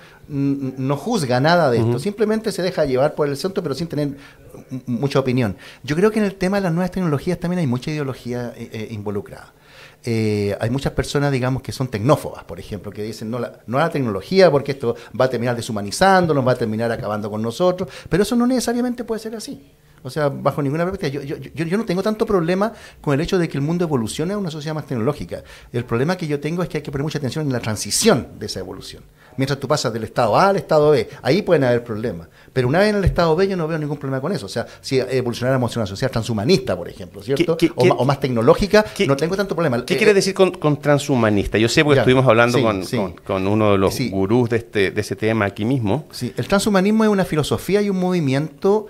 juzga nada de esto, simplemente se deja llevar por el asunto, pero sin tener mucha opinión. Yo creo que en el tema de las nuevas tecnologías también hay mucha ideología involucrada. Hay muchas personas, digamos, que son tecnófobas, por ejemplo, que dicen no a la tecnología porque esto va a terminar deshumanizándonos, va a terminar acabando con nosotros, pero eso no necesariamente puede ser así. O sea, bajo ninguna perspectiva. Yo no tengo tanto problema con el hecho de que el mundo evolucione a una sociedad más tecnológica. El problema que yo tengo es que hay que poner mucha atención en la transición de esa evolución. Mientras tú pasas del estado A al estado B, ahí pueden haber problemas. Pero una vez en el estado B yo no veo ningún problema con eso. O sea, si evolucionáramos a una sociedad transhumanista, por ejemplo, ¿cierto? O más tecnológica, no tengo tanto problema. ¿Qué quiere decir con transhumanista? Yo sé porque estuvimos hablando con uno de los gurús de ese tema aquí mismo. Sí, el transhumanismo es una filosofía y un movimiento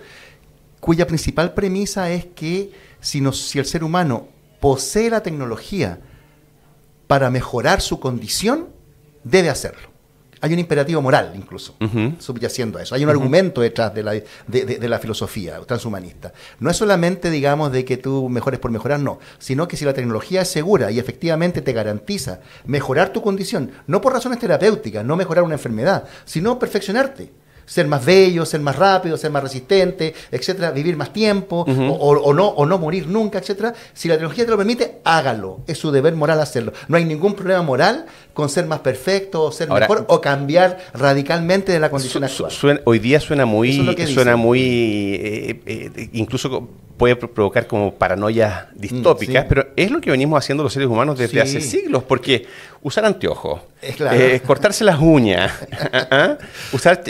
cuya principal premisa es que si el ser humano posee la tecnología para mejorar su condición, debe hacerlo. Hay un imperativo moral, incluso, subyaciendo a eso. Hay un argumento detrás de la filosofía transhumanista. No es solamente, digamos, de que tú mejores por mejorar, no. Sino que si la tecnología es segura y efectivamente te garantiza mejorar tu condición, no por razones terapéuticas, no mejorar una enfermedad, sino perfeccionarte. Ser más bello, ser más rápido, ser más resistente, etcétera, vivir más tiempo, o no morir nunca, etcétera. Si la tecnología te lo permite, hágalo. Es su deber moral hacerlo. No hay ningún problema moral con ser más perfecto, o ser mejor, o cambiar radicalmente de la condición actual. Hoy día suena muy, incluso puede provocar como paranoias distópicas, pero es lo que venimos haciendo los seres humanos desde hace siglos, porque usar anteojos, Claro. Cortarse las uñas, usar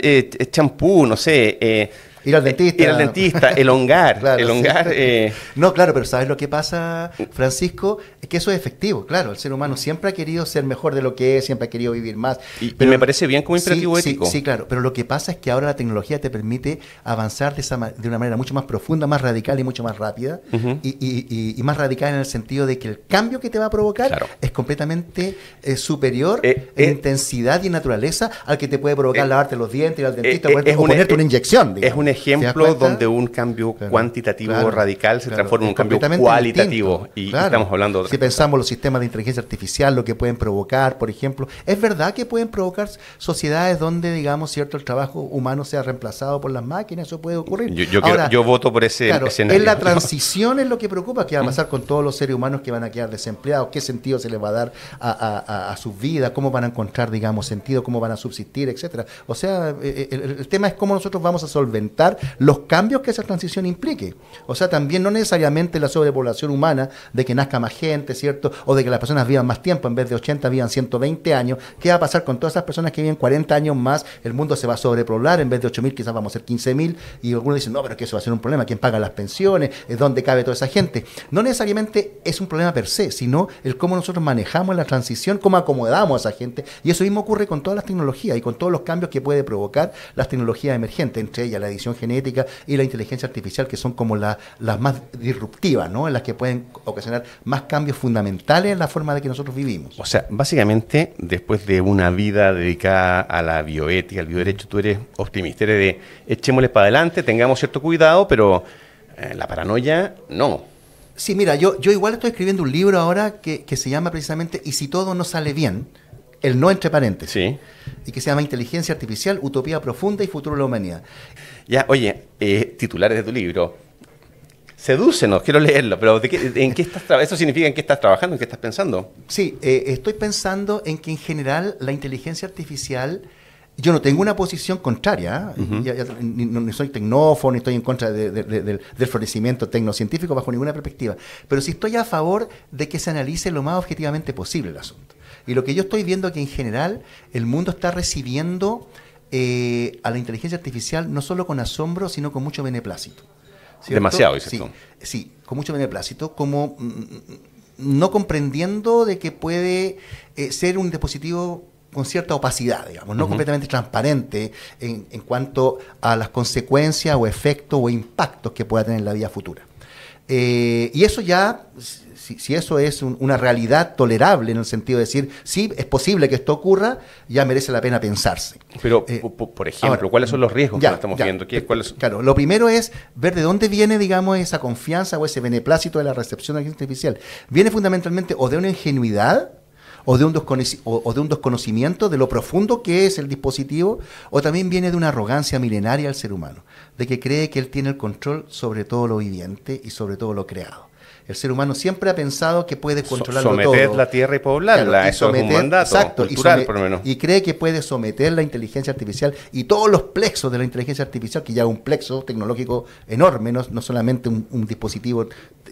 champú, no sé. Ir al dentista. Ir al dentista, elongar. Claro, elongar. Sí. No, claro, pero ¿sabes lo que pasa, Francisco? Es que eso es efectivo, claro. El ser humano siempre ha querido ser mejor de lo que es, siempre ha querido vivir más. Y me parece bien como imperativo ético. Sí, claro. Pero lo que pasa es que ahora la tecnología te permite avanzar de una manera mucho más profunda, más radical y mucho más rápida. Y más radical en el sentido de que el cambio que te va a provocar es completamente superior en intensidad y en naturaleza al que te puede provocar lavarte los dientes, ir al dentista o ponerte una inyección, digamos. Es un ejemplo donde un cambio cuantitativo radical se transforma en un cambio cualitativo. Y estamos hablando si pensamos los sistemas de inteligencia artificial, lo que pueden provocar, por ejemplo, es verdad que pueden provocar sociedades donde, digamos, cierto, el trabajo humano sea reemplazado por las máquinas, eso puede ocurrir. Yo voto por ese escenario. En la transición es lo que preocupa, qué va a pasar con todos los seres humanos que van a quedar desempleados, qué sentido se les va a dar a sus vidas, cómo van a encontrar, digamos, sentido, cómo van a subsistir, etcétera. O sea, el tema es cómo nosotros vamos a solventar los cambios que esa transición implique. O sea, también no necesariamente la sobrepoblación humana, de que nazca más gente, ¿cierto? O de que las personas vivan más tiempo, en vez de 80 vivan 120 años. ¿Qué va a pasar con todas esas personas que viven 40 años más? El mundo se va a sobrepoblar, en vez de 8.000 quizás vamos a ser 15.000, y algunos dicen, no, pero es que eso va a ser un problema, ¿quién paga las pensiones? ¿Dónde cabe toda esa gente? No necesariamente es un problema per se, sino el cómo nosotros manejamos la transición, cómo acomodamos a esa gente, y eso mismo ocurre con todas las tecnologías y con todos los cambios que puede provocar las tecnologías emergentes, entre ellas la edición genética y la inteligencia artificial, que son como las más disruptivas, ¿no? En las que pueden ocasionar más cambios fundamentales en la forma de que nosotros vivimos. O sea, básicamente, después de una vida dedicada a la bioética, al bioderecho, tú eres optimista, eres de echémosle para adelante, tengamos cierto cuidado, pero la paranoia, no. Sí, mira, yo igual estoy escribiendo un libro ahora que se llama precisamente ¿Y si todo no sale bien? El no entre paréntesis. Sí. Y que se llama Inteligencia Artificial, Utopía Profunda y Futuro de la Humanidad. Ya, oye, titulares de tu libro. Sedúcenos, quiero leerlo, pero ¿en qué estás ¿eso significa en qué estás trabajando, en qué estás pensando? Sí, estoy pensando en que en general la inteligencia artificial, yo no tengo una posición contraria, ni soy tecnófono, ni estoy en contra del florecimiento tecnocientífico bajo ninguna perspectiva, pero sí estoy a favor de que se analice lo más objetivamente posible el asunto. Y lo que yo estoy viendo es que en general el mundo está recibiendo a la inteligencia artificial no solo con asombro, sino con mucho beneplácito. ¿Cierto? Demasiado, dices tú. Sí, con mucho beneplácito, como no comprendiendo de que puede ser un dispositivo con cierta opacidad, digamos, no completamente transparente en cuanto a las consecuencias o efectos o impactos que pueda tener en la vida futura. Y eso ya, si eso es una realidad tolerable en el sentido de decir, sí, es posible que esto ocurra, ya merece la pena pensarse. Pero, por ejemplo, ahora, ¿cuáles son los riesgos que estamos viendo? Claro, lo primero es ver de dónde viene, digamos, esa confianza o ese beneplácito de la recepción de la inteligencia artificial. Viene fundamentalmente o de una ingenuidad, o de un desconocimiento de lo profundo que es el dispositivo, o también viene de una arrogancia milenaria al ser humano, de que cree que él tiene el control sobre todo lo viviente y sobre todo lo creado. El ser humano siempre ha pensado que puede controlarlo todo. Someter la tierra y poblarla, claro, eso es un mandato cultural, por lo menos. Y cree que puede someter la inteligencia artificial y todos los plexos de la inteligencia artificial, que ya es un plexo tecnológico enorme, no solamente un dispositivo,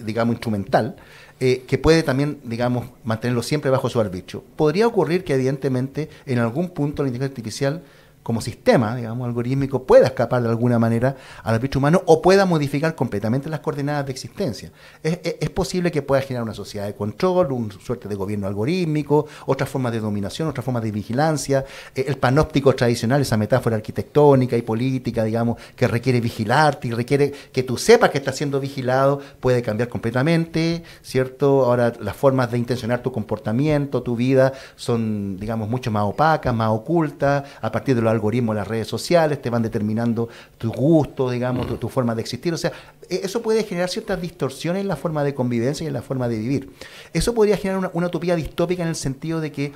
digamos, instrumental, que puede también, digamos, mantenerlo siempre bajo su arbitrio. Podría ocurrir que, evidentemente, en algún punto la inteligencia artificial, como sistema, digamos, algorítmico, pueda escapar de alguna manera al arbitrio humano o pueda modificar completamente las coordenadas de existencia. Es posible que pueda generar una sociedad de control, una suerte de gobierno algorítmico, otras formas de dominación, otras formas de vigilancia, el panóptico tradicional, esa metáfora arquitectónica y política, digamos, que requiere vigilarte y requiere que tú sepas que estás siendo vigilado, puede cambiar completamente, ¿cierto? Ahora las formas de intencionar tu comportamiento, tu vida, son, digamos, mucho más opacas, más ocultas, a partir de los algoritmos de las redes sociales, te van determinando tu gusto, digamos, tu forma de existir. O sea, eso puede generar ciertas distorsiones en la forma de convivencia y en la forma de vivir. Eso podría generar una utopía distópica en el sentido de que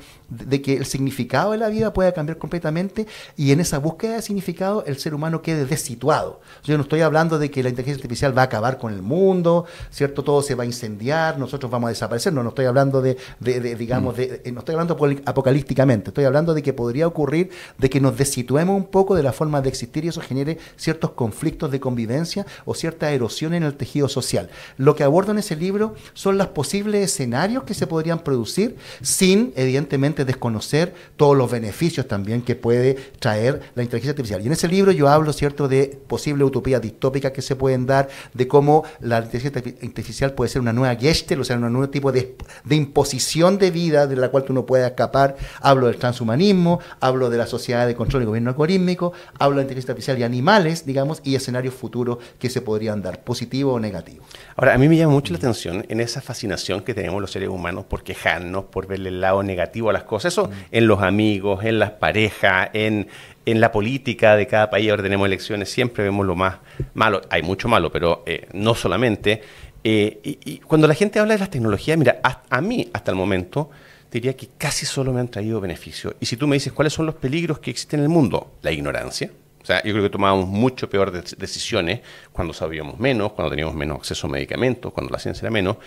el significado de la vida pueda cambiar completamente y en esa búsqueda de significado el ser humano quede desituado. Yo no estoy hablando de que la inteligencia artificial va a acabar con el mundo, ¿cierto? Todo se va a incendiar, nosotros vamos a desaparecer. No estoy hablando no estoy hablando apocalípticamente, estoy hablando de que podría ocurrir de que nos desituemos un poco de la forma de existir y eso genere ciertos conflictos de convivencia o cierta erosión en el tejido social. Lo que abordo en ese libro son los posibles escenarios que se podrían producir sin, evidentemente, desconocer todos los beneficios también que puede traer la inteligencia artificial. Y en ese libro yo hablo, ¿cierto?, de posibles utopías distópicas que se pueden dar, de cómo la inteligencia artificial puede ser una nueva Gestalt, o sea, un nuevo tipo de imposición de vida de la cual tú no puedes escapar. Hablo del transhumanismo, hablo de la sociedad de control y gobierno algorítmico, hablo de inteligencia artificial y animales, digamos, y escenarios futuros que se podrían dar, positivos o negativos. Ahora, a mí me llama mucho la atención en esa fascinación que tenemos los seres humanos por quejarnos, por verle el lado negativo a las cosas. Eso en los amigos, en las parejas, en la política de cada país. Ahora tenemos elecciones, siempre vemos lo más malo. Hay mucho malo, pero no solamente. Y cuando la gente habla de las tecnologías, mira, a mí hasta el momento diría que casi solo me han traído beneficios. Y si tú me dices cuáles son los peligros que existen en el mundo, la ignorancia. O sea, yo creo que tomábamos mucho peor decisiones cuando sabíamos menos, cuando teníamos menos acceso a medicamentos, cuando la ciencia era menos,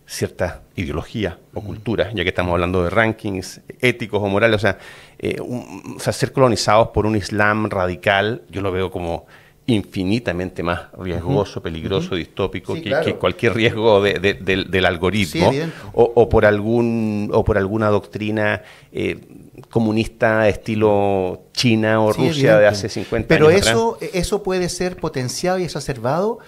cierta ideología o cultura, ya que estamos hablando de rankings éticos o morales, o sea, ser colonizados por un Islam radical, yo lo veo como infinitamente más riesgoso, peligroso, distópico, sí, que cualquier riesgo del algoritmo, sí, o por alguna doctrina comunista estilo China o sí, Rusia de hace 50 Pero años Pero eso puede ser potenciado y exacerbado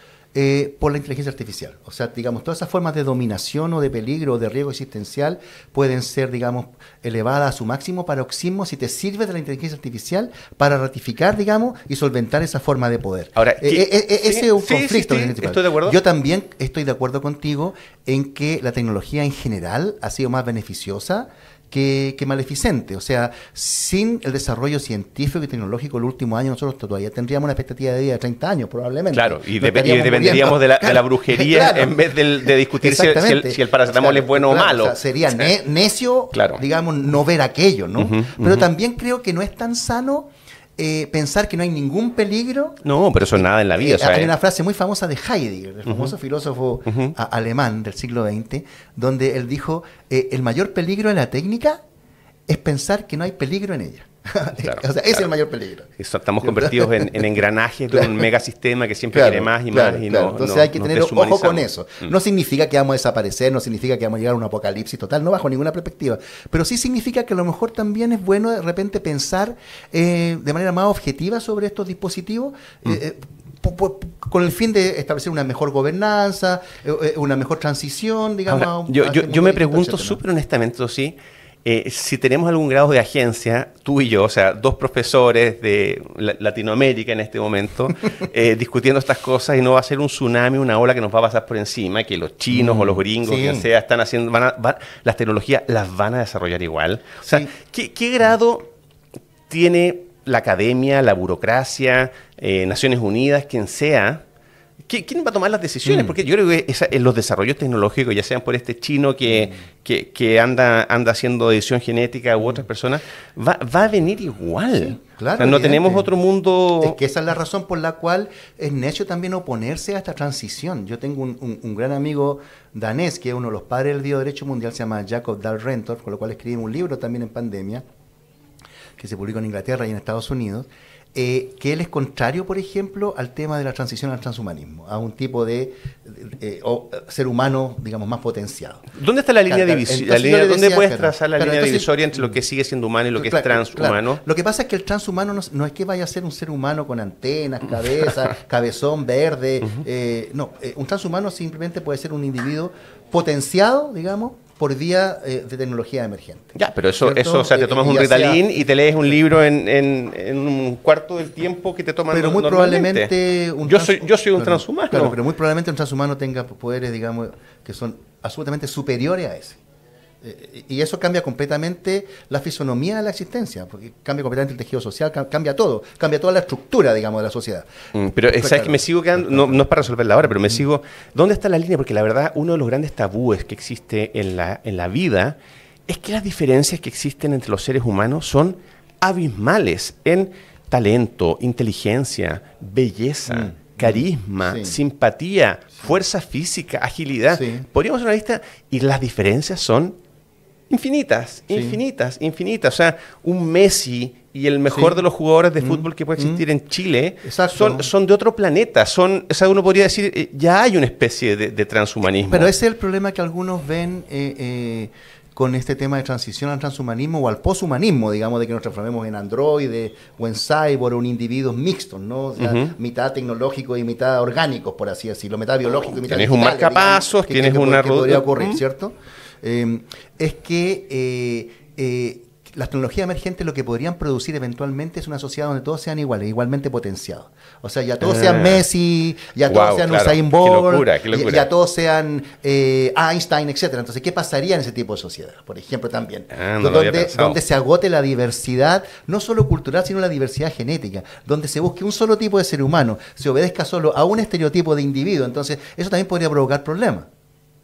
por la inteligencia artificial. O sea, digamos, todas esas formas de dominación o de peligro o de riesgo existencial pueden ser, digamos, elevadas a su máximo paroxismo si te sirve de la inteligencia artificial para ratificar, digamos, y solventar esa forma de poder. Ahora, ese es un conflicto. Sí, estoy de acuerdo. Yo también estoy de acuerdo contigo en que la tecnología en general ha sido más beneficiosa que maleficente. O sea, sin el desarrollo científico y tecnológico el último año, nosotros todavía tendríamos una expectativa de vida de 30 años, probablemente. Claro, y dependeríamos de la brujería, claro, en vez de discutir si el paracetamol es bueno o malo. O sea, sería necio, digamos, no ver aquello, ¿no? Pero también creo que no es tan sano pensar que no hay ningún peligro. No, pero eso es nada en la vida. Hay una frase muy famosa de Heidegger, el famoso filósofo alemán del siglo XX, donde él dijo, el mayor peligro de la técnica es pensar que no hay peligro en ella. Claro, o sea, ese es el mayor peligro. Estamos convertidos en engranajes de un megasistema que siempre quiere más y más. Y no, entonces hay que tener ojo con eso. No significa que vamos a desaparecer, no significa que vamos a llegar a un apocalipsis total, no bajo ninguna perspectiva. Pero sí significa que a lo mejor también es bueno de repente pensar de manera más objetiva sobre estos dispositivos. Con el fin de establecer una mejor gobernanza, una mejor transición, digamos. Ahora, yo me pregunto súper honestamente, sí, si tenemos algún grado de agencia, tú y yo, o sea, dos profesores de Latinoamérica en este momento, discutiendo estas cosas, y no va a ser un tsunami, una ola que nos va a pasar por encima, que los chinos o los gringos, quien sea, están haciendo, las tecnologías las van a desarrollar igual. O sea, ¿qué grado tiene la academia, la burocracia, Naciones Unidas, quien sea? ¿Quién va a tomar las decisiones? Porque yo creo que en los desarrollos tecnológicos, ya sean por este chino que anda haciendo edición genética u otras personas, va a venir igual. Sí, claro, o sea, no tenemos otro mundo. Es que esa es la razón por la cual es necio también oponerse a esta transición. Yo tengo un gran amigo danés, que es uno de los padres del bioderecho mundial, se llama Jacob Dahl-Rentorff, con lo cual escribimos un libro también en pandemia, que se publicó en Inglaterra y en Estados Unidos, que él es contrario, por ejemplo, al tema de la transición al transhumanismo, a un tipo de ser humano, digamos, más potenciado. ¿Dónde está la línea divisoria? ¿Dónde puedes trazar la línea divisoria entre lo que sigue siendo humano y lo que es transhumano? Lo que pasa es que el transhumano no es que vaya a ser un ser humano con antenas, cabeza, cabezón verde. Un transhumano simplemente puede ser un individuo potenciado, digamos, por vía de tecnología emergente. Ya, pero eso o sea, te tomas un Ritalin y te lees un libro en un cuarto del tiempo que te toman. Pero muy probablemente yo soy un transhumano. Claro, pero muy probablemente un transhumano tenga poderes, digamos, que son absolutamente superiores a ese. Y eso cambia completamente la fisonomía de la existencia, porque cambia completamente el tejido social, cambia todo, cambia toda la estructura, digamos, de la sociedad. Pero sabes que me sigo quedando, no es para resolverla ahora, pero me sigo, ¿dónde está la línea? Porque la verdad, uno de los grandes tabúes que existe en la vida es que las diferencias que existen entre los seres humanos son abismales en talento, inteligencia, belleza, carisma, simpatía, fuerza física, agilidad. Podríamos hacer una lista y las diferencias son infinitas. O sea, un Messi y el mejor de los jugadores de fútbol que puede existir en Chile son de otro planeta. Uno podría decir, ya hay una especie de transhumanismo. Pero ese es el problema que algunos ven con este tema de transición al transhumanismo o al poshumanismo, digamos, de que nos transformemos en androides o en cyborg o en individuos mixtos, ¿no? O sea, mitad tecnológicos y mitad orgánicos, por así decirlo, mitad biológico y mitad tienes digitales, un marcapasos, tienes una ruta. Podría ocurrir, ¿cierto? Es que las tecnologías emergentes lo que podrían producir eventualmente es una sociedad donde todos sean iguales, igualmente potenciados. O sea, ya todos sean Messi, ya todos sean Usain Bolt, qué locura. Ya todos sean Einstein, etcétera. Entonces, ¿qué pasaría en ese tipo de sociedad? Por ejemplo, también. Donde se agote la diversidad, no solo cultural, sino la diversidad genética. Donde se busque un solo tipo de ser humano, se obedezca solo a un estereotipo de individuo. Entonces, eso también podría provocar problemas.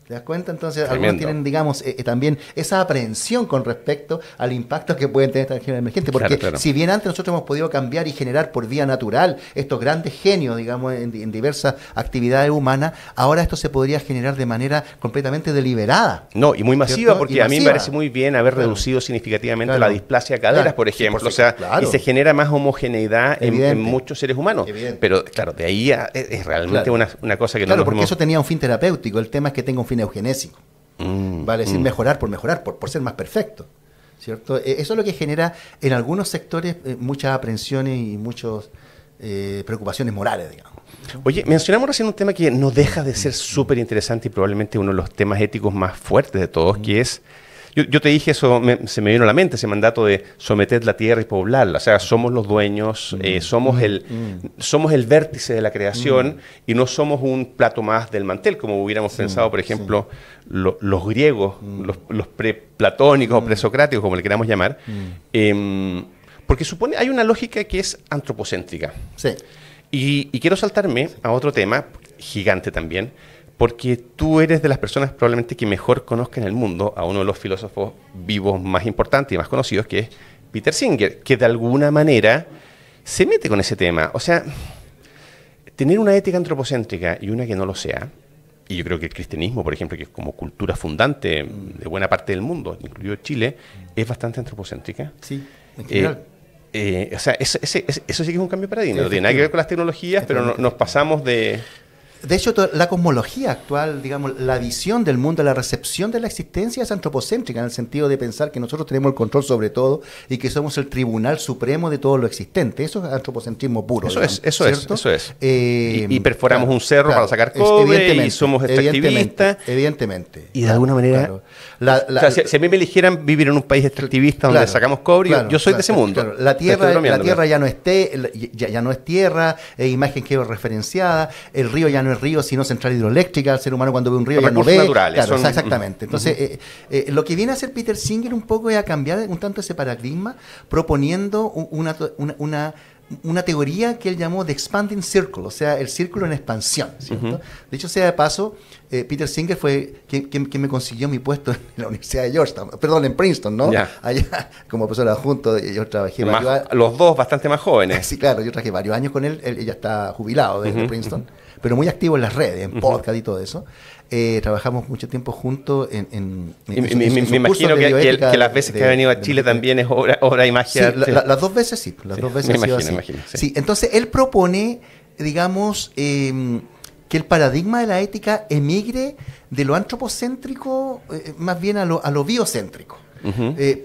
¿Te das cuenta? Entonces, algunos tienen, digamos, también esa aprehensión con respecto al impacto que pueden tener estas regiones emergentes. Porque si bien antes nosotros hemos podido cambiar y generar por vía natural estos grandes genios, digamos, en diversas actividades humanas, ahora esto se podría generar de manera completamente deliberada. No, y muy masiva, ¿cierto? Porque a mí me parece muy bien haber reducido significativamente la displasia de caderas, por ejemplo. O sea, y se genera más homogeneidad en muchos seres humanos. Pero, claro, de ahí es realmente una cosa que no nos porque eso tenía un fin terapéutico. El tema es que tenga un fin eugenésico, vale decir mejorar, por ser más perfecto, ¿cierto? Eso es lo que genera en algunos sectores muchas aprensiones y muchas preocupaciones morales, digamos. Oye, mencionamos recién un tema que no deja de ser súper interesante y probablemente uno de los temas éticos más fuertes de todos, que es, yo te dije eso, se me vino a la mente ese mandato de someter la tierra y poblarla. O sea, somos los dueños, somos el vértice de la creación y no somos un plato más del mantel, como hubiéramos pensado, por ejemplo, los griegos, los preplatónicos o presocráticos, como le queramos llamar, porque hay una lógica que es antropocéntrica. Sí. Y quiero saltarme a otro tema, gigante también, porque tú eres de las personas probablemente que mejor conozcan en el mundo a uno de los filósofos vivos más importantes y más conocidos, que es Peter Singer, que de alguna manera se mete con ese tema. O sea, tener una ética antropocéntrica y una que no lo sea, y yo creo que el cristianismo, por ejemplo, que es como cultura fundante de buena parte del mundo, incluido Chile, es bastante antropocéntrica. Sí, en general. O sea, eso sí que es un cambio de paradigma. No tiene nada que ver con las tecnologías, pero nos pasamos de... De hecho, la cosmología actual, digamos, la visión del mundo, la recepción de la existencia es antropocéntrica, en el sentido de pensar que nosotros tenemos el control sobre todo y que somos el tribunal supremo de todo lo existente. Eso es antropocentrismo puro. Eso es. Y perforamos un cerro para sacar cobre y somos extractivistas. Evidentemente. Y de alguna manera... si a mí me eligieran vivir en un país extractivista donde sacamos cobre, yo soy de ese mundo. Claro. La tierra ya no es tierra, imagen georreferenciada, el río ya no es río, sino central hidroeléctrica. El ser humano cuando ve un río ya no ve. Naturales, exactamente. Entonces, lo que viene a hacer Peter Singer un poco es a cambiar un tanto ese paradigma, proponiendo una teoría que él llamó The Expanding Circle, o sea, el círculo en expansión, ¿cierto? De hecho, sea de paso, Peter Singer fue quien me consiguió mi puesto en la Universidad de Georgetown, perdón, en Princeton, ¿no? Allá, como profesor adjunto, yo trabajé los dos bastante más jóvenes. Sí, claro, yo trabajé varios años con él ya está jubilado de Princeton, pero muy activo en las redes, en podcast y todo eso. Trabajamos mucho tiempo juntos me imagino que las veces que ha venido a Chile también es obra y magia. Sí, las dos veces sí. Me imagino. Sí, entonces él propone, digamos, que el paradigma de la ética emigre de lo antropocéntrico más bien a lo biocéntrico.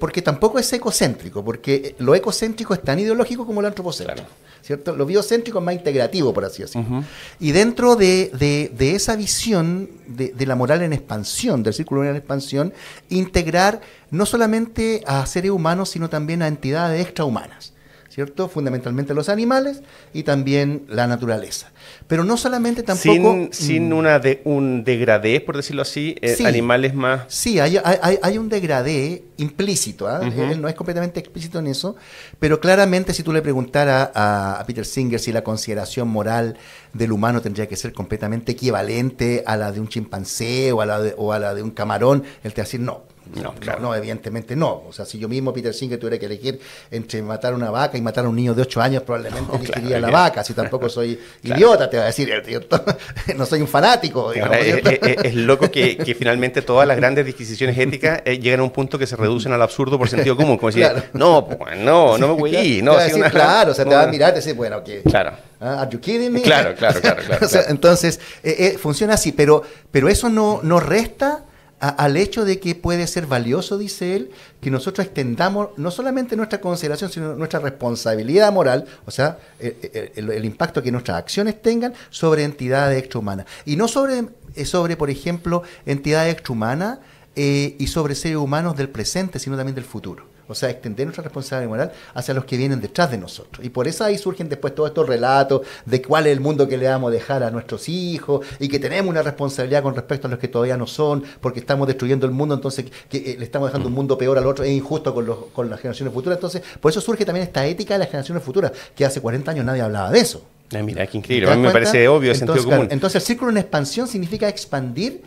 Porque tampoco es ecocéntrico, porque lo ecocéntrico es tan ideológico como lo antropocéntrico. Claro. ¿Cierto? Lo biocéntrico es más integrativo, por así decirlo. Y dentro de esa visión de la moral en expansión, del círculo moral en expansión, integrar no solamente a seres humanos, sino también a entidades extrahumanas, ¿cierto? Fundamentalmente los animales y también la naturaleza. Pero no solamente tampoco... Sin un degradé, por decirlo así, animales más... Sí, hay un degradé implícito, él no es completamente explícito en eso, pero claramente si tú le preguntaras a Peter Singer si la consideración moral del humano tendría que ser completamente equivalente a la de un chimpancé o a la de un camarón, él te va a decir no. No, claro. No, evidentemente no. O sea, si yo mismo, Peter Singer, tuviera que elegir entre matar a una vaca y matar a un niño de 8 años, probablemente elegiría la vaca. Si tampoco soy idiota, te va a decir, ¿cierto? No soy un fanático. Digamos, es loco que finalmente todas las grandes disquisiciones éticas llegan a un punto que se reducen al absurdo por sentido común. Como decir, no me voy a ir. Claro, o sea, te va a mirar y te dice, bueno, que... Claro. ¿Are you kidding me? Claro. O sea, entonces, funciona así, pero eso no resta al hecho de que puede ser valioso, dice él, que nosotros extendamos no solamente nuestra consideración, sino nuestra responsabilidad moral, o sea, el impacto que nuestras acciones tengan sobre entidades extrahumanas. Y no sobre por ejemplo, entidades extrahumanas y sobre seres humanos del presente, sino también del futuro. O sea, extender nuestra responsabilidad moral hacia los que vienen detrás de nosotros. Y por eso ahí surgen después todos estos relatos de cuál es el mundo que le vamos a dejar a nuestros hijos y que tenemos una responsabilidad con respecto a los que todavía no son, porque estamos destruyendo el mundo, entonces que le estamos dejando un mundo peor al otro, es injusto con las generaciones futuras. Entonces, por eso surge también esta ética de las generaciones futuras, que hace 40 años nadie hablaba de eso. Mira, qué increíble. A mí me parece obvio, de sentido común. Entonces, el círculo en expansión significa expandir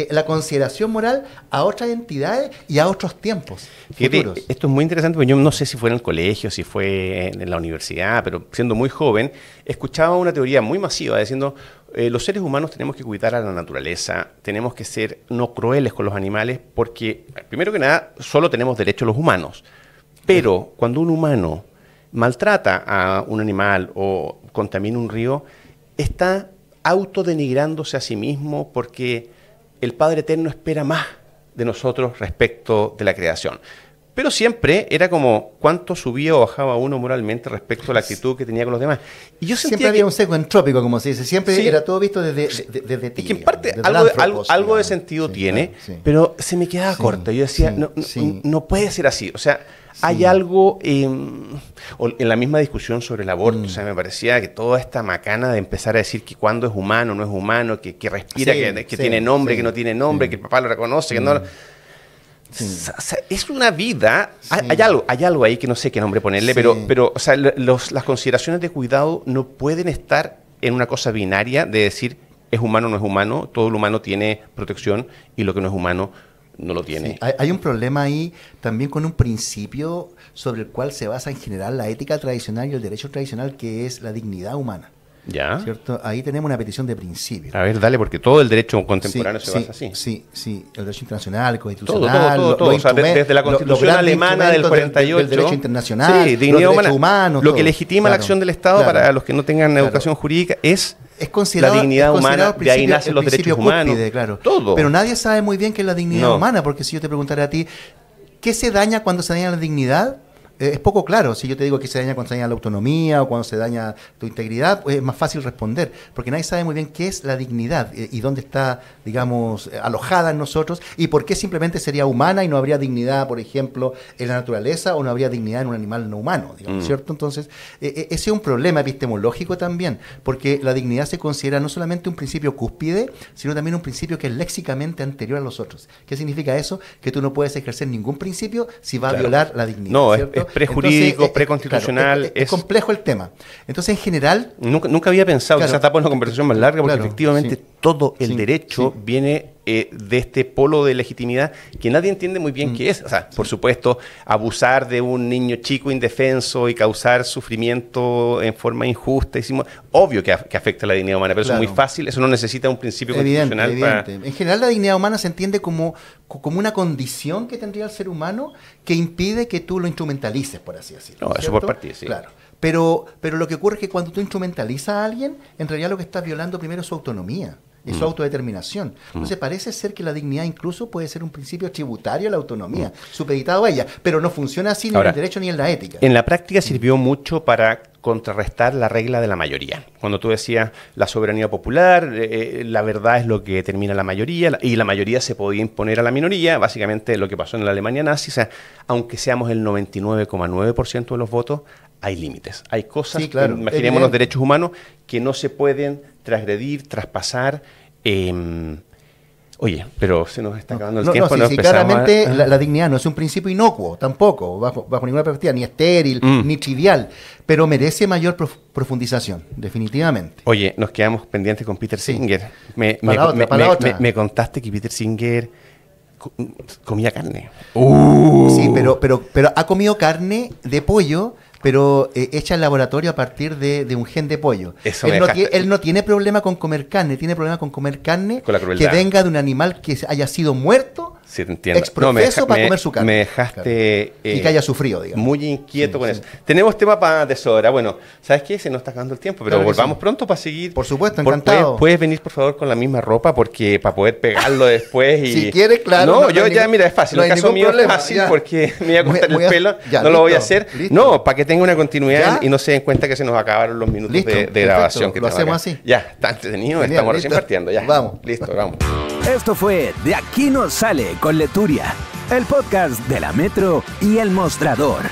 la consideración moral a otras entidades y a otros tiempos futuros. Esto es muy interesante, porque yo no sé si fue en el colegio, si fue en la universidad, pero siendo muy joven, escuchaba una teoría muy masiva diciendo los seres humanos tenemos que cuidar a la naturaleza, tenemos que ser no crueles con los animales, porque, primero que nada, solo tenemos derechos los humanos. Pero cuando un humano maltrata a un animal o contamina un río, está autodenigrándose a sí mismo porque el Padre Eterno espera más de nosotros respecto de la creación. Pero siempre era como cuánto subía o bajaba uno moralmente respecto a la actitud que tenía con los demás. Y yo siempre había un sesgo entrópico, como se dice. Siempre era todo visto desde ti. Y que en parte algo de sentido tiene, claro, pero se me quedaba corto. Yo decía, no puede ser así. O sea, hay algo en la misma discusión sobre el aborto. O sea, me parecía que toda esta macana de empezar a decir que cuándo es humano, no es humano, que respira, que tiene nombre, que no tiene nombre, que el papá lo reconoce, que no... O sea, es una vida, hay algo ahí que no sé qué nombre ponerle, pero o sea, las consideraciones de cuidado no pueden estar en una cosa binaria de decir es humano o no es humano, todo lo humano tiene protección y lo que no es humano no lo tiene. Sí, hay un problema ahí también con un principio sobre el cual se basa en general la ética tradicional y el derecho tradicional, que es la dignidad humana. ¿Ya? ¿Cierto? Ahí tenemos una petición de principio. A ver, dale, porque todo el derecho contemporáneo se basa así. Sí, el derecho internacional, el constitucional, todo. O sea, desde la Constitución alemana del 48. Del derecho internacional, dignidad los derechos humanos. Lo que legitima la acción del Estado, para los que no tengan educación jurídica, es la dignidad humana. De ahí nacen los derechos humanos. Claro. Todo. Pero nadie sabe muy bien qué es la dignidad humana, porque si yo te preguntara a ti, ¿qué se daña cuando se daña la dignidad? Es poco claro. Si yo te digo que se daña cuando se daña la autonomía o cuando se daña tu integridad, pues es más fácil responder, porque nadie sabe muy bien qué es la dignidad y dónde está, digamos, alojada en nosotros, y por qué simplemente sería humana y no habría dignidad, por ejemplo, en la naturaleza, o no habría dignidad en un animal no humano, digamos, ¿cierto? Entonces, ese es un problema epistemológico también, porque la dignidad se considera no solamente un principio cúspide, sino también un principio que es léxicamente anterior a los otros. ¿Qué significa eso? Que tú no puedes ejercer ningún principio si va a violar la dignidad. No, ¿cierto? Es prejurídico, preconstitucional. Claro, es complejo el tema. Entonces, en general... Nunca había pensado, quizás está por una conversación más larga, porque efectivamente todo el derecho viene de este polo de legitimidad que nadie entiende muy bien qué es. O sea, por supuesto, abusar de un niño chico indefenso y causar sufrimiento en forma injusta, obvio que afecta a la dignidad humana, pero eso es muy fácil, eso no necesita un principio constitucional. Evidente. En general, la dignidad humana se entiende como una condición que tendría el ser humano que impide que tú lo instrumentalices, por así decirlo. No, eso por partida, sí. Claro. Pero lo que ocurre es que cuando tú instrumentalizas a alguien, en realidad lo que estás violando primero es su autonomía y su autodeterminación. Entonces parece ser que la dignidad incluso puede ser un principio tributario a la autonomía, supeditado a ella, pero no funciona así ni en el derecho ni en la ética. En la práctica sirvió mucho para contrarrestar la regla de la mayoría. Cuando tú decías la soberanía popular, la verdad es lo que determina la mayoría, y la mayoría se podía imponer a la minoría, básicamente lo que pasó en la Alemania nazi. O sea, aunque seamos el 99,9% de los votos, hay límites. Hay cosas, imaginemos los derechos humanos, que no se pueden transgredir, traspasar. Oye, pero se nos está acabando el tiempo. Sí, claramente la dignidad no es un principio inocuo, tampoco, bajo ninguna perspectiva, ni estéril, ni trivial, pero merece mayor profundización, definitivamente. Oye, nos quedamos pendientes con Peter Singer. Me contaste que Peter Singer comía carne. Sí, pero ha comido carne de pollo, pero hecha en laboratorio a partir de un gen de pollo. Él no tiene problema con comer carne, tiene problema con comer carne que venga de un animal que haya sido muerto, sí, te entiendo. Exprofeso para comer su carne. Me dejaste... y que haya sufrido, digamos. Muy inquieto con eso. Tenemos tema para deshora. Bueno, ¿sabes qué? Se nos está acabando el tiempo, pero volvamos pronto para seguir. Por supuesto, encantado. ¿Puedes venir, por favor, con la misma ropa? Porque para poder pegarlo después y... Si quieres, claro. No, yo ya, mira, es fácil. En el caso mío es fácil porque me voy a cortar el pelo. No lo voy a hacer. No, para que tenga una continuidad y no se den cuenta que se nos acabaron los minutos de grabación. Que lo hacemos así. Ya, está entretenido. Estamos recién partiendo. Ya. Vamos. Listo, vamos. Esto fue De Aquí No Sale con Leturia, el podcast de la Metro y El Mostrador.